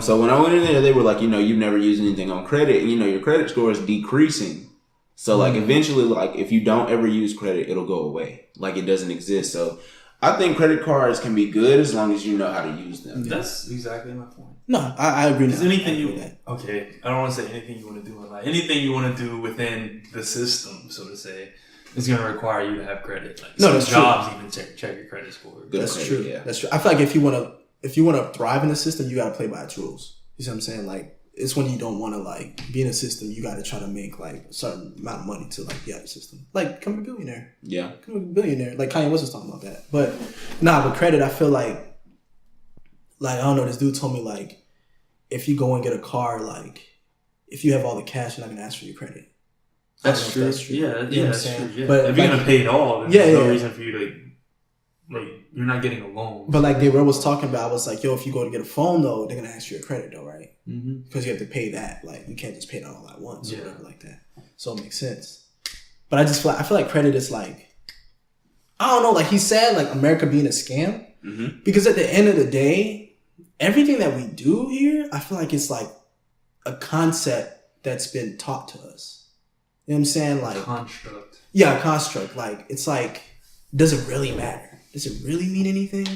So when I went in there, they were like, you've never used anything on credit, and your credit score is decreasing. So like eventually, like if you don't ever use credit, it'll go away. Like it doesn't exist. So I think credit cards can be good as long as you know how to use them. That's exactly my point. No, I agree. Is anything okay? I don't want to say anything you want to do in life. Anything you want to do within the system, so to say, is going to require you to have credit. Like that's jobs even check your credit score. That's credit, true. Yeah. That's true. I feel like if you want to thrive in the system, you got to play by its rules. You see what I'm saying? Like it's when you don't want to like be in a system, you got to try to make like a certain amount of money to like be out of the system. Like become a billionaire. Yeah. Become a billionaire. Like Kanye West was talking about that. But with credit, I feel like I don't know. This dude told me like if you go and get a car, like if you have all the cash, you're not gonna ask for your credit. That's true. That's true. Yeah, You know what I'm that's saying? true. Yeah. But if you're like, gonna pay it all, then there's no yeah. reason for you to like you're not getting a loan. But like Gabriel was talking about, I was like, yo, if you go to get a phone though, they're gonna ask you your credit though, right? Because you have to pay that. Like you can't just pay that all at once or whatever like that. So it makes sense. But I feel like credit is like, I don't know, like he said, like America being a scam. Because at the end of the day, everything that we do here, I feel like it's like a concept that's been taught to us. You know what I'm saying? Like construct. Yeah, a construct. Like it's like, does it really matter? Does it really mean anything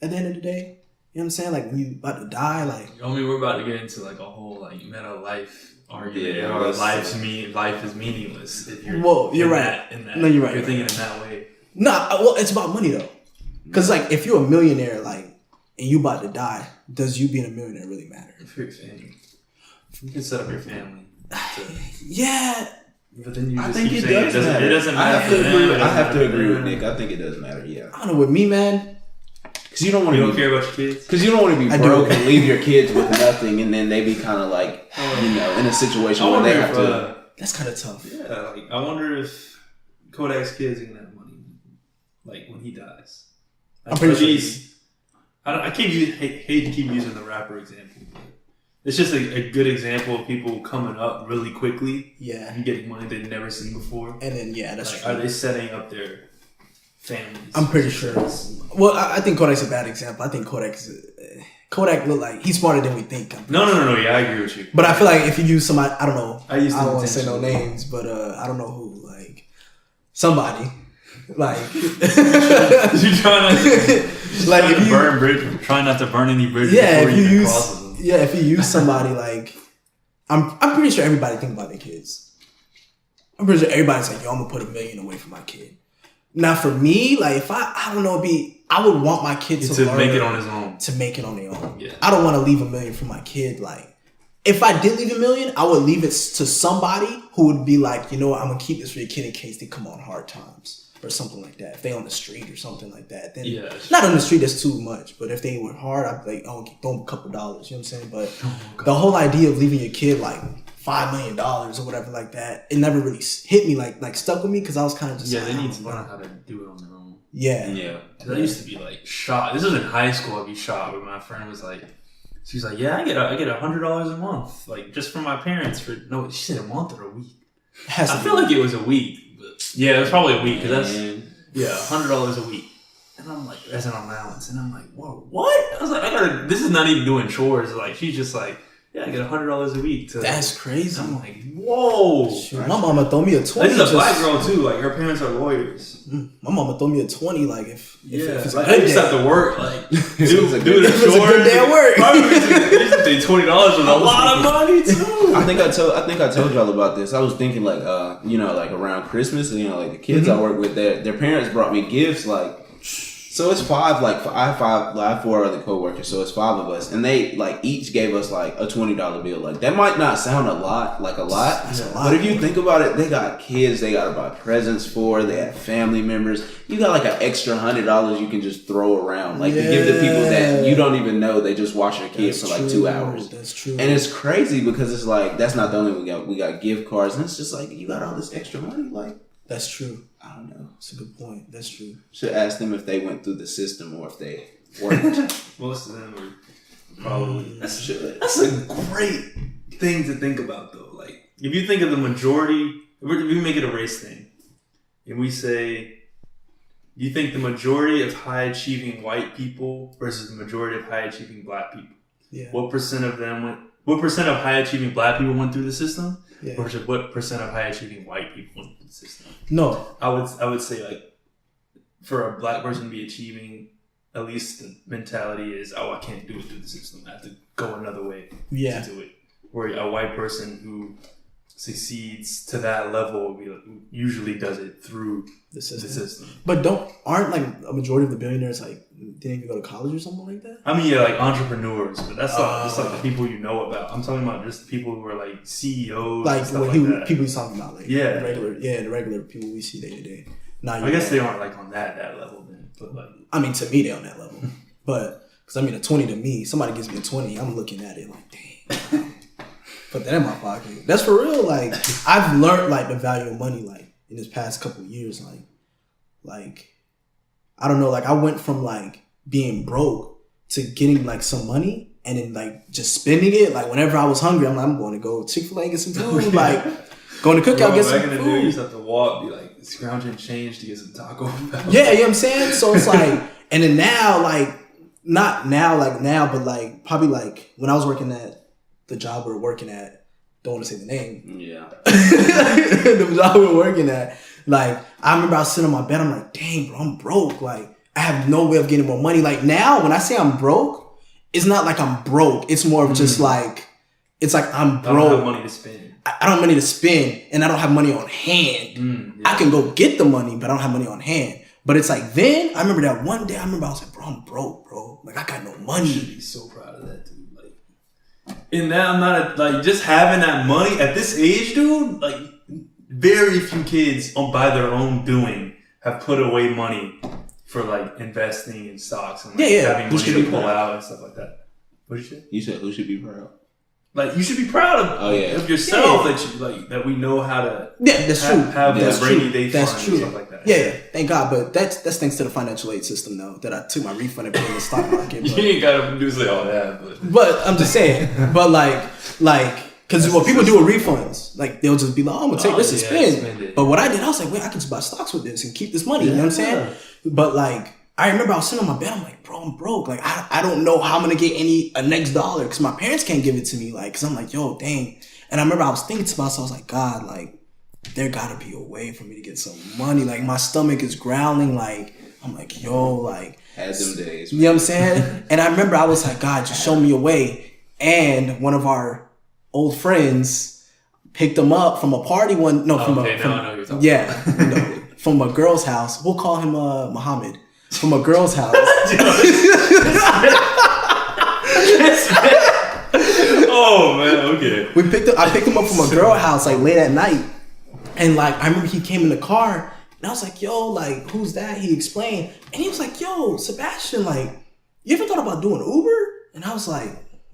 at the end of the day? You know what I'm saying? Like when you about to die, like I mean, we're about to get into like a whole like meta life argument. Yeah, or life is meaningless if you're you're right. No, you're right. You're thinking in that way. Nah, well, it's about money though. Because like if you're a millionaire, like and you about to die, does you being a millionaire really matter? If you're family, you can set up your family. Yeah. But then you just I think keep it saying does matter. It doesn't I matter. have to agree with Nick. I think it does matter. Yeah. I don't know. With me, man, Because you don't want to care about your kids. Because you don't want to be broke and leave your kids with nothing, and then they be kind of like, in a situation where they have to. That's kind of tough. Yeah, like I wonder if Kodak's kids are gonna have money, like when he dies. I'm pretty sure. I hate to keep using the rapper example, but it's just a good example of people coming up really quickly. Yeah. And getting money they've never seen before. And then that's like, true. are they setting up their families? I'm pretty sure. Well, I think Kodak's a bad example. I think Kodak look like he's smarter than we think. No. Yeah, I agree with you. But I feel like if you use somebody, I don't know. I don't want to say no names, but I don't know who. Like somebody, like you trying to like if you trying not to burn any bridges. Yeah, if you use somebody like I'm pretty sure everybody think about their kids. I'm pretty sure everybody's like, yo, I'm gonna put $1 million away for my kid. Now for me, like if I don't know, I would want my kid to learn make it on his own. To make it on their own. Yeah. I don't want to leave $1 million for my kid. Like if I did leave $1 million, I would leave it to somebody who would be like, you know what, I'm gonna keep this for your kid in case they come on hard times. Or something like that. If they on the street or something like that, then not on the street, that's too much. But if they were hard, I'd be like, oh, throw them a couple dollars. You know what I'm saying? But the whole idea of leaving your kid like $5 million or whatever like that, it never really hit me like stuck with me because I was kind of just they need to learn how to do it on their own. Yeah. Because I used to be like shocked. This was in high school. I'd be shocked, but my friend was like, she's like, yeah, I get $100 a month, like just from my parents for no. She said a month or a week. I feel like it was a week. Yeah, it was probably a week because that's $100 a week, and I'm like, as an allowance, and I'm like, whoa, what? I was like, this is not even doing chores. Like she's just like, yeah, I get $100 a week. That's crazy. I'm like, whoa. Shoot, my mama throw me a 20. This is a black girl too. Like her parents are lawyers. My mama throw me a 20. Like if it's like a good I just day. have to work. Like do if it's a good day at work. Probably $20 was a lot of money too. I think I told y'all about this. I was thinking like like around Christmas, like the kids I work with, their parents brought me gifts like. So it's five. Like I have 4 other coworkers, so it's 5 of us, and they like each gave us like a $20 bill. Like that might not sound a lot, but if you think about it, they got kids, they got to buy presents for, they have family members. You got like an extra $100 you can just throw around, like to give to people that you don't even know. They just watch your kids for like 2 hours. That's true. And it's crazy because it's like that's not the only we got. We got gift cards, and it's just like you got all this extra money, like. That's true. I don't know. That's a good point. That's true. Should ask them if they went through the system or if they weren't. Most of them are probably. That's a great thing to think about, though. Like, if you think of the majority, if we make it a race thing, and we say, you think the majority of high achieving white people versus the majority of high achieving black people? Yeah. What percent of high achieving black people went through the system? Yeah. Versus what percent of high achieving white people went through the system? No. I would say like for a black person to be achieving, at least the mentality is, I can't do it through the system. I have to go another way to do it. Where a white person who succeeds to that level usually does it through the system. But aren't like a majority of the billionaires like didn't even go to college or something like that? I mean, like entrepreneurs, but that's not just like the people you know about. I'm talking about just people who are like CEOs, like and stuff that. People he's talking about, like the regular people we see day to day. I guess they aren't like on that level then, but like I mean, to me they're on that level, but because I mean a 20 to me, somebody gives me a 20, I'm looking at it like, dang, put that in my pocket. That's for real. Like I've learned like the value of money like in this past couple of years, like I don't know, like I went from like being broke to getting like some money and then like just spending it. Like whenever I was hungry, I'm going to go Chick-fil-A and get some food. Like going to Cookout, get some food. Back in the day, you used to have to walk, be like scrounging change to get some Taco Bell. Yeah, you know what I'm saying? So it's like, and then now, like, not now, like now, but like probably like when I was working at the job we were working at, don't want to say the name. Yeah. The job we were working at, like, I remember I was sitting on my bed, I'm like, dang, bro, I'm broke. Like, I have no way of getting more money. Like now, when I say I'm broke, it's not like I'm broke. It's more of just like, it's like I'm broke. I don't have money to spend. I don't have money to spend and I don't have money on hand. I can go get the money, but I don't have money on hand. But it's like then, I remember that one day, I was like, bro, I'm broke, bro. Like, I got no money. You should be so proud of that, dude. Like, and now I'm not, like, just having that money at this age, dude, like, very few kids by their own doing have put away money for, like, investing in stocks and, like, having money to pull out and stuff like that. What did you say? You said who should be proud? Like, you should be proud of yourself that you like that we know how to that's true. Have that's that rainy true. day That's fund true. and stuff like that. Yeah, thank God. But that's thanks to the financial aid system though, that I took my refund and put it in the stock market. But, You ain't gotta do say all that, but I'm just saying. But like because what people do with refunds, like they'll just be like, oh, I'm gonna take this and spend. But what I did, I was like, wait, I can just buy stocks with this and keep this money. You know what I'm saying? But like, I remember I was sitting on my bed. I'm like, bro, I'm broke. Like, I don't know how I'm gonna get a next dollar because my parents can't give it to me. Like, because I'm like, yo, dang. And I remember I was thinking to myself, I was like, God, like, there gotta be a way for me to get some money. Like, my stomach is growling. Like, I'm like, yo, like, had them days. You know what I'm saying? And I remember I was like, God, just show me a way. And one of our old friends picked him up from a party from a girl's house. We'll call him Muhammad. From a girl's house. Oh man, okay. I picked him up from a girl house like late at night. And like I remember he came in the car and I was like, yo, like, who's that? He explained. And he was like, yo, Sebastian, like, you ever thought about doing Uber? And I was like,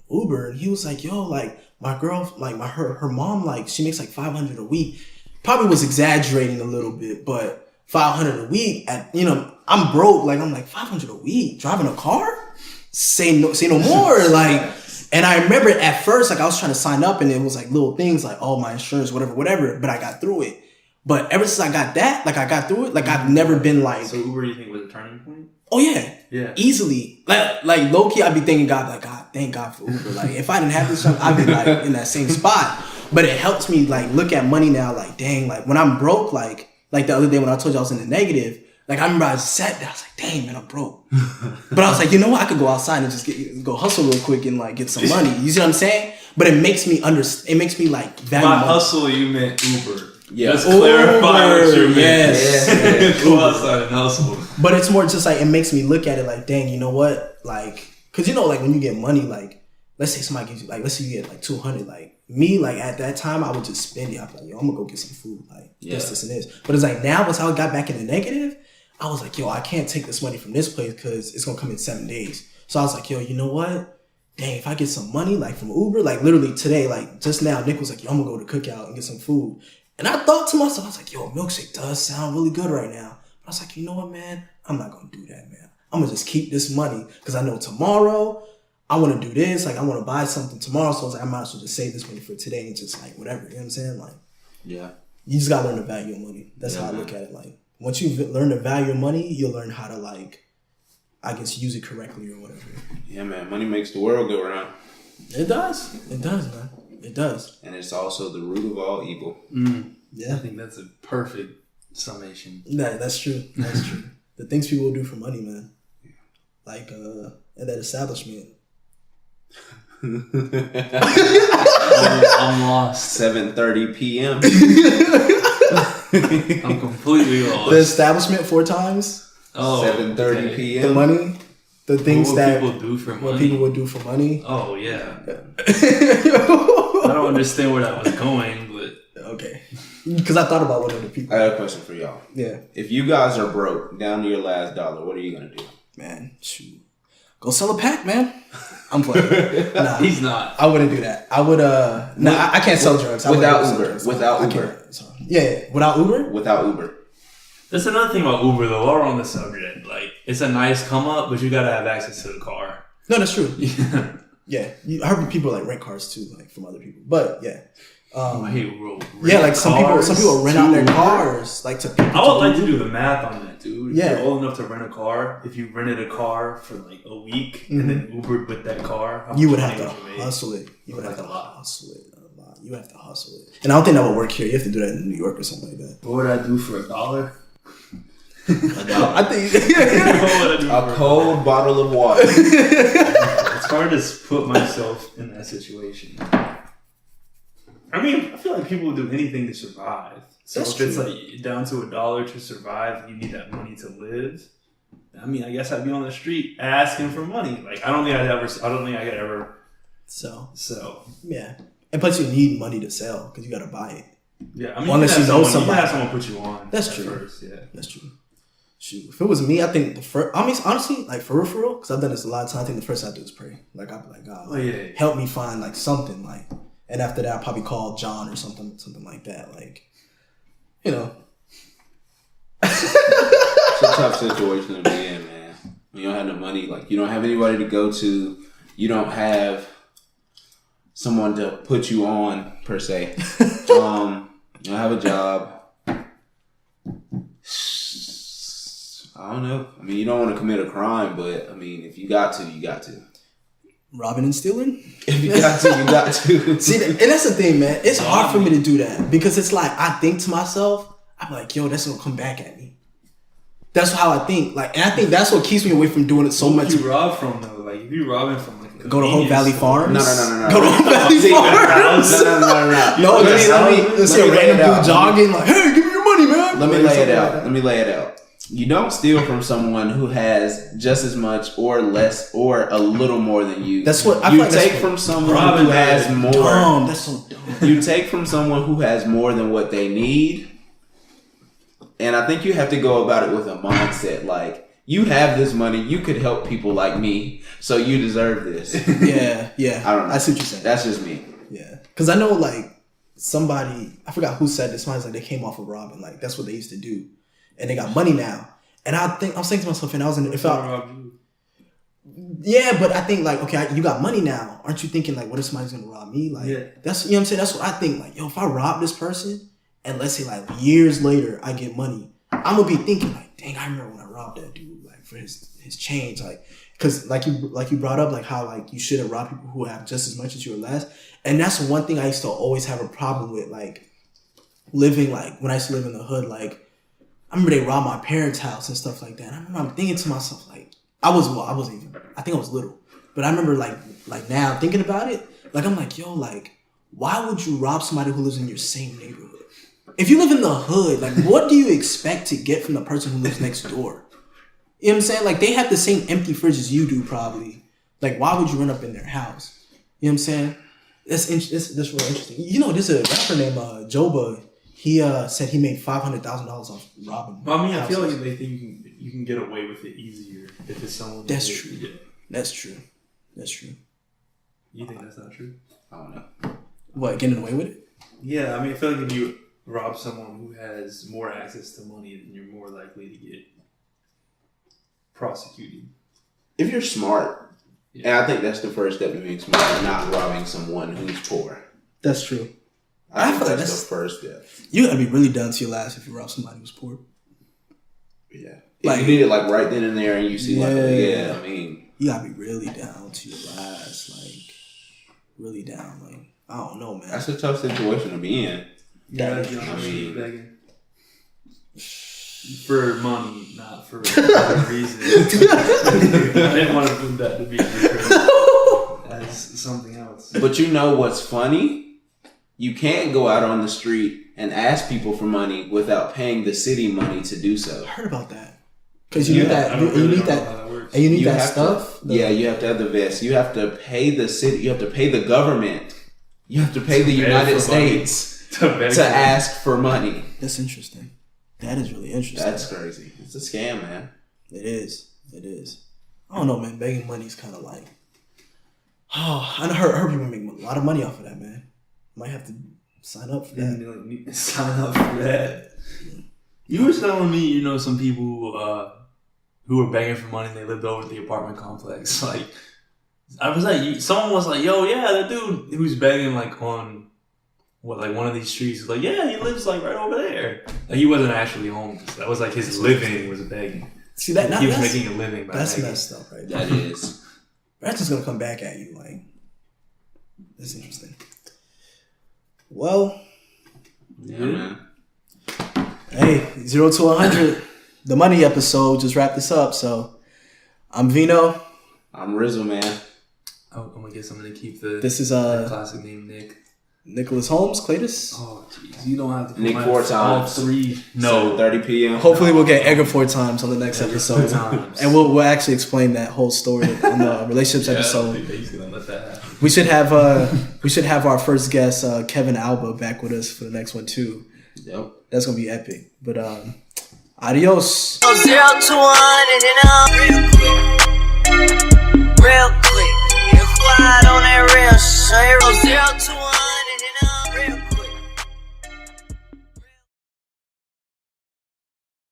Uber? And he was like, yo, like, my girl, like her mom, like, she makes like $500 a week. Probably was exaggerating a little bit, but $500 a week at, you know, I'm broke. Like, I'm like, $500 a week driving a car? Say no more. Like, and I remember at first, like I was trying to sign up and it was like little things like, oh, my insurance, whatever, but I got through it. But ever since I got that, like I got through it, like I've never been like. So Uber, you think was a turning point? Oh yeah. Yeah. Easily. Like low key, I'd be thanking God, like, God, thank God for Uber. Like if I didn't have this stuff, I'd be like in that same spot. But it helps me like look at money now, like, dang, like when I'm broke, like the other day when I told you I was in the negative, like I remember I sat there, I was like, dang man, I'm broke. But I was like, you know what? I could go outside and just go hustle real quick and like get some money. You see what I'm saying? But it makes me it makes me like value by money. Hustle you meant Uber. Yeah. Let's clarify what you meant. Yes. Go outside and hustle. But it's more just like, it makes me look at it like, dang, you know what? Like, cause you know, like when you get money, like, let's say somebody gives you, like, let's say you get like 200, like me, like at that time, I would just spend it. I'd be like, yo, I'm gonna go get some food, like this and this. But it's like now, once I got back in the negative, I was like, yo, I can't take this money from this place cause it's gonna come in 7 days. So I was like, yo, you know what? Dang, if I get some money, like from Uber, like literally today, like just now, Nick was like, yo, I'm gonna go to Cookout and get some food. And I thought to myself, I was like, yo, milkshake does sound really good right now. But I was like, you know what, man? I'm not going to do that, man. I'm going to just keep this money because I know tomorrow I want to do this. Like, I want to buy something tomorrow. So I was like, I might as well just save this money for today and just like whatever. You know what I'm saying? Like, yeah. You just got to learn the value of money. That's how I look at it. Like, once you learn the value of money, you'll learn how to, like, I guess, use it correctly or whatever. Yeah, man. Money makes the world go round. It does. It does, man. It does. And it's also the root of all evil. Yeah. I think that's a perfect summation. Nah, that's true. That's true. The things people will do for money, man. Like at that establishment. I'm lost. 7:30 p.m. I'm completely lost. The establishment 4 times. Oh, 7:30 p.m. The money. The things that people do for money. What people would do for money. Oh yeah. I don't understand where that was going, but okay. Because I thought about what other people. I have a question for y'all. Yeah. If you guys are broke, down to your last dollar, what are you gonna do? Man, shoot. Go sell a pack, man. I'm playing. Nah, he's not. I wouldn't do that. I would. I can't sell drugs. Without Uber. Without Uber. Yeah, without Uber. Without Uber. That's another thing about Uber, though. While we're on the subject, like, it's a nice come up, but you gotta have access to the car. No, that's true. Yeah, I heard people like rent cars too, like from other people. But yeah, I hate Uber. like some people rent out their cars, like to people. I would like to do the math on that, dude. Yeah. If you're old enough to rent a car, if you rented a car for like a week and then Ubered with that car, how You much would have money to would you make? hustle it. You would have to Like a lot. hustle it a lot. You have to hustle it, and I don't think that would work here. You have to do that in New York or something like that. What would I do for $1? I think What would I do A for cold bottle of water. It's hard to put myself in that situation. I mean, I feel like people would do anything to survive. So That's if it's true. like down to $1 to survive, you need that money to live. I mean, I guess I'd be on the street asking for money. Like, I don't think I could ever. so. So Yeah, and plus you need money to sell because you got to buy it. yeah, I mean, Unless you you know can somebody. have someone put you on. That's at true. First, yeah. That's true. Shoot, if it was me, I think the first. I mean, honestly, like for real, because I've done this a lot of times. I think the first thing I do is pray. Like I'd be like, God, Oh yeah. help me find like something, like, and after that, I'll probably call John or something like that. Like, you know, It's a tough situation to be in, man. When you don't have no money, like you don't have anybody to go to, you don't have someone to put you on per se. You don't have a job. I don't know. I mean, you don't want to commit a crime, but I mean, if you got to, you got to. robbing and stealing. If you got to, you got to. See, and that's the thing, man. It's hard for me to do that because it's like I think to myself, I'm like, yo, that's gonna come back at me. That's how I think. Like, and I think that's what keeps me away from doing it so much. Who you rob from though? Like, if you robbing from like Go to Hope Valley Farms. No. Go to Hope Valley Farms. No. Let's see a random dude jogging like, hey, give me your money, man. Let me lay it out. You don't steal from someone who has just as much or less or a little more than you. That's what I you feel like take that's from someone Robin who has more. Dumb. That's so dumb. You take from someone who has more than what they need. And I think you have to go about it with a mindset like, you have this money, you could help people like me, so you deserve this. Yeah. I don't know. I see what you're saying. That's just me. Yeah. Because I know, like, somebody, I forgot who said this, somebody's like, they came off of robbing. Like, that's what they used to do. And they got money now. And I was thinking to myself, and I was in, yeah, but I think, like, okay, you got money now. Aren't you thinking, like, what if somebody's going to rob me? Like, Yeah. that's, you know what I'm saying? That's what I think. Like, yo, if I rob this person, and let's say, like, years later, I get money, I'm going to be thinking, like, dang, I remember when I robbed that dude, like, for his change. Like, because, like you brought up, like, how, like, you shouldn't rob people who have just as much as you or less. And that's one thing I used to always have a problem with, like, living, like, when I used to live in the hood, like, I remember they robbed my parents' house and stuff like that. And I remember I'm thinking to myself, like, I think I was little. But I remember, like now, thinking about it, like, I'm like, yo, like, why would you rob somebody who lives in your same neighborhood? If you live in the hood, like, what do you expect to get from the person who lives next door? You know what I'm saying? Like, they have the same empty fridge as you do, probably. Like, why would you run up in their house? You know what I'm saying? That's really interesting. You know, there's a rapper named Joba. He said he made $500,000 off robbing. Well, I mean, I feel houses. like they think you can get away with it easier if it's someone. That's true. Yeah. That's true. You think that's not true? I don't know. What, getting away with it? Yeah, I mean, I feel like if you rob someone who has more access to money, then you're more likely to get prosecuted. If you're smart, and I think that's the first step to being smart, not robbing someone who's poor. That's true. I I think feel like that's the first step. You gotta be really down to your last if you rob somebody who's poor. Yeah. If Like- you need it like right then and there and you see Yeah. I mean. You gotta be really down to your last, like, really down. Like, I don't know, man. That's a tough situation to be in. Yeah, That is you know, true. I mean, begging. For money, not for other reasons. I didn't want to put that to be as something else. But you know what's funny? You can't go out on the street and ask people for money without paying the city money to do so. I heard about that. Because you need that, I don't you really need know that, how that works. and you need You that have stuff. to, you have to have the vest. You have to pay the city. You have to pay the government. You have to pay the beg United for money. States To beg to for ask for money. That's interesting. That is really interesting. That's crazy. It's a scam, man. It is. I don't know, man. Begging money is kind of like, oh, I heard people make a lot of money off of that, man. Might have to sign up for that. Sign up for that. You were telling me, you know, some people who were begging for money. They lived over at the apartment complex. Like, I was like, someone was like, "Yo, yeah, that dude who's begging like on one of these streets." Like, yeah, he lives like right over there. Like, he wasn't actually homeless. That was like his living was begging. See that? He was making a living by that's begging. messed up, right? That is. That's just gonna come back at you. Like, that's interesting. Well, Yeah, man. hey, 0 to 100, the money episode just wrapped this up. So, I'm Vino. I'm Rizzo, man. Oh, I'm gonna get someone to keep the. This is classic name, Nick. Nicholas Holmes, Cletus. Oh, jeez, you don't have to. Nick 4 times. All 3. No. 7:30 p.m. Hopefully, we'll get Edgar 4 times on the next episode, times. and we'll actually explain that whole story on the relationships episode. Basically, let that happen. We should have our first guest, Kevin Alba, back with us for the next one too. Yep. That's gonna be epic. But adios. 0 to 100 and real quick. Real quick. You quiet on that real shit. 0 to 100.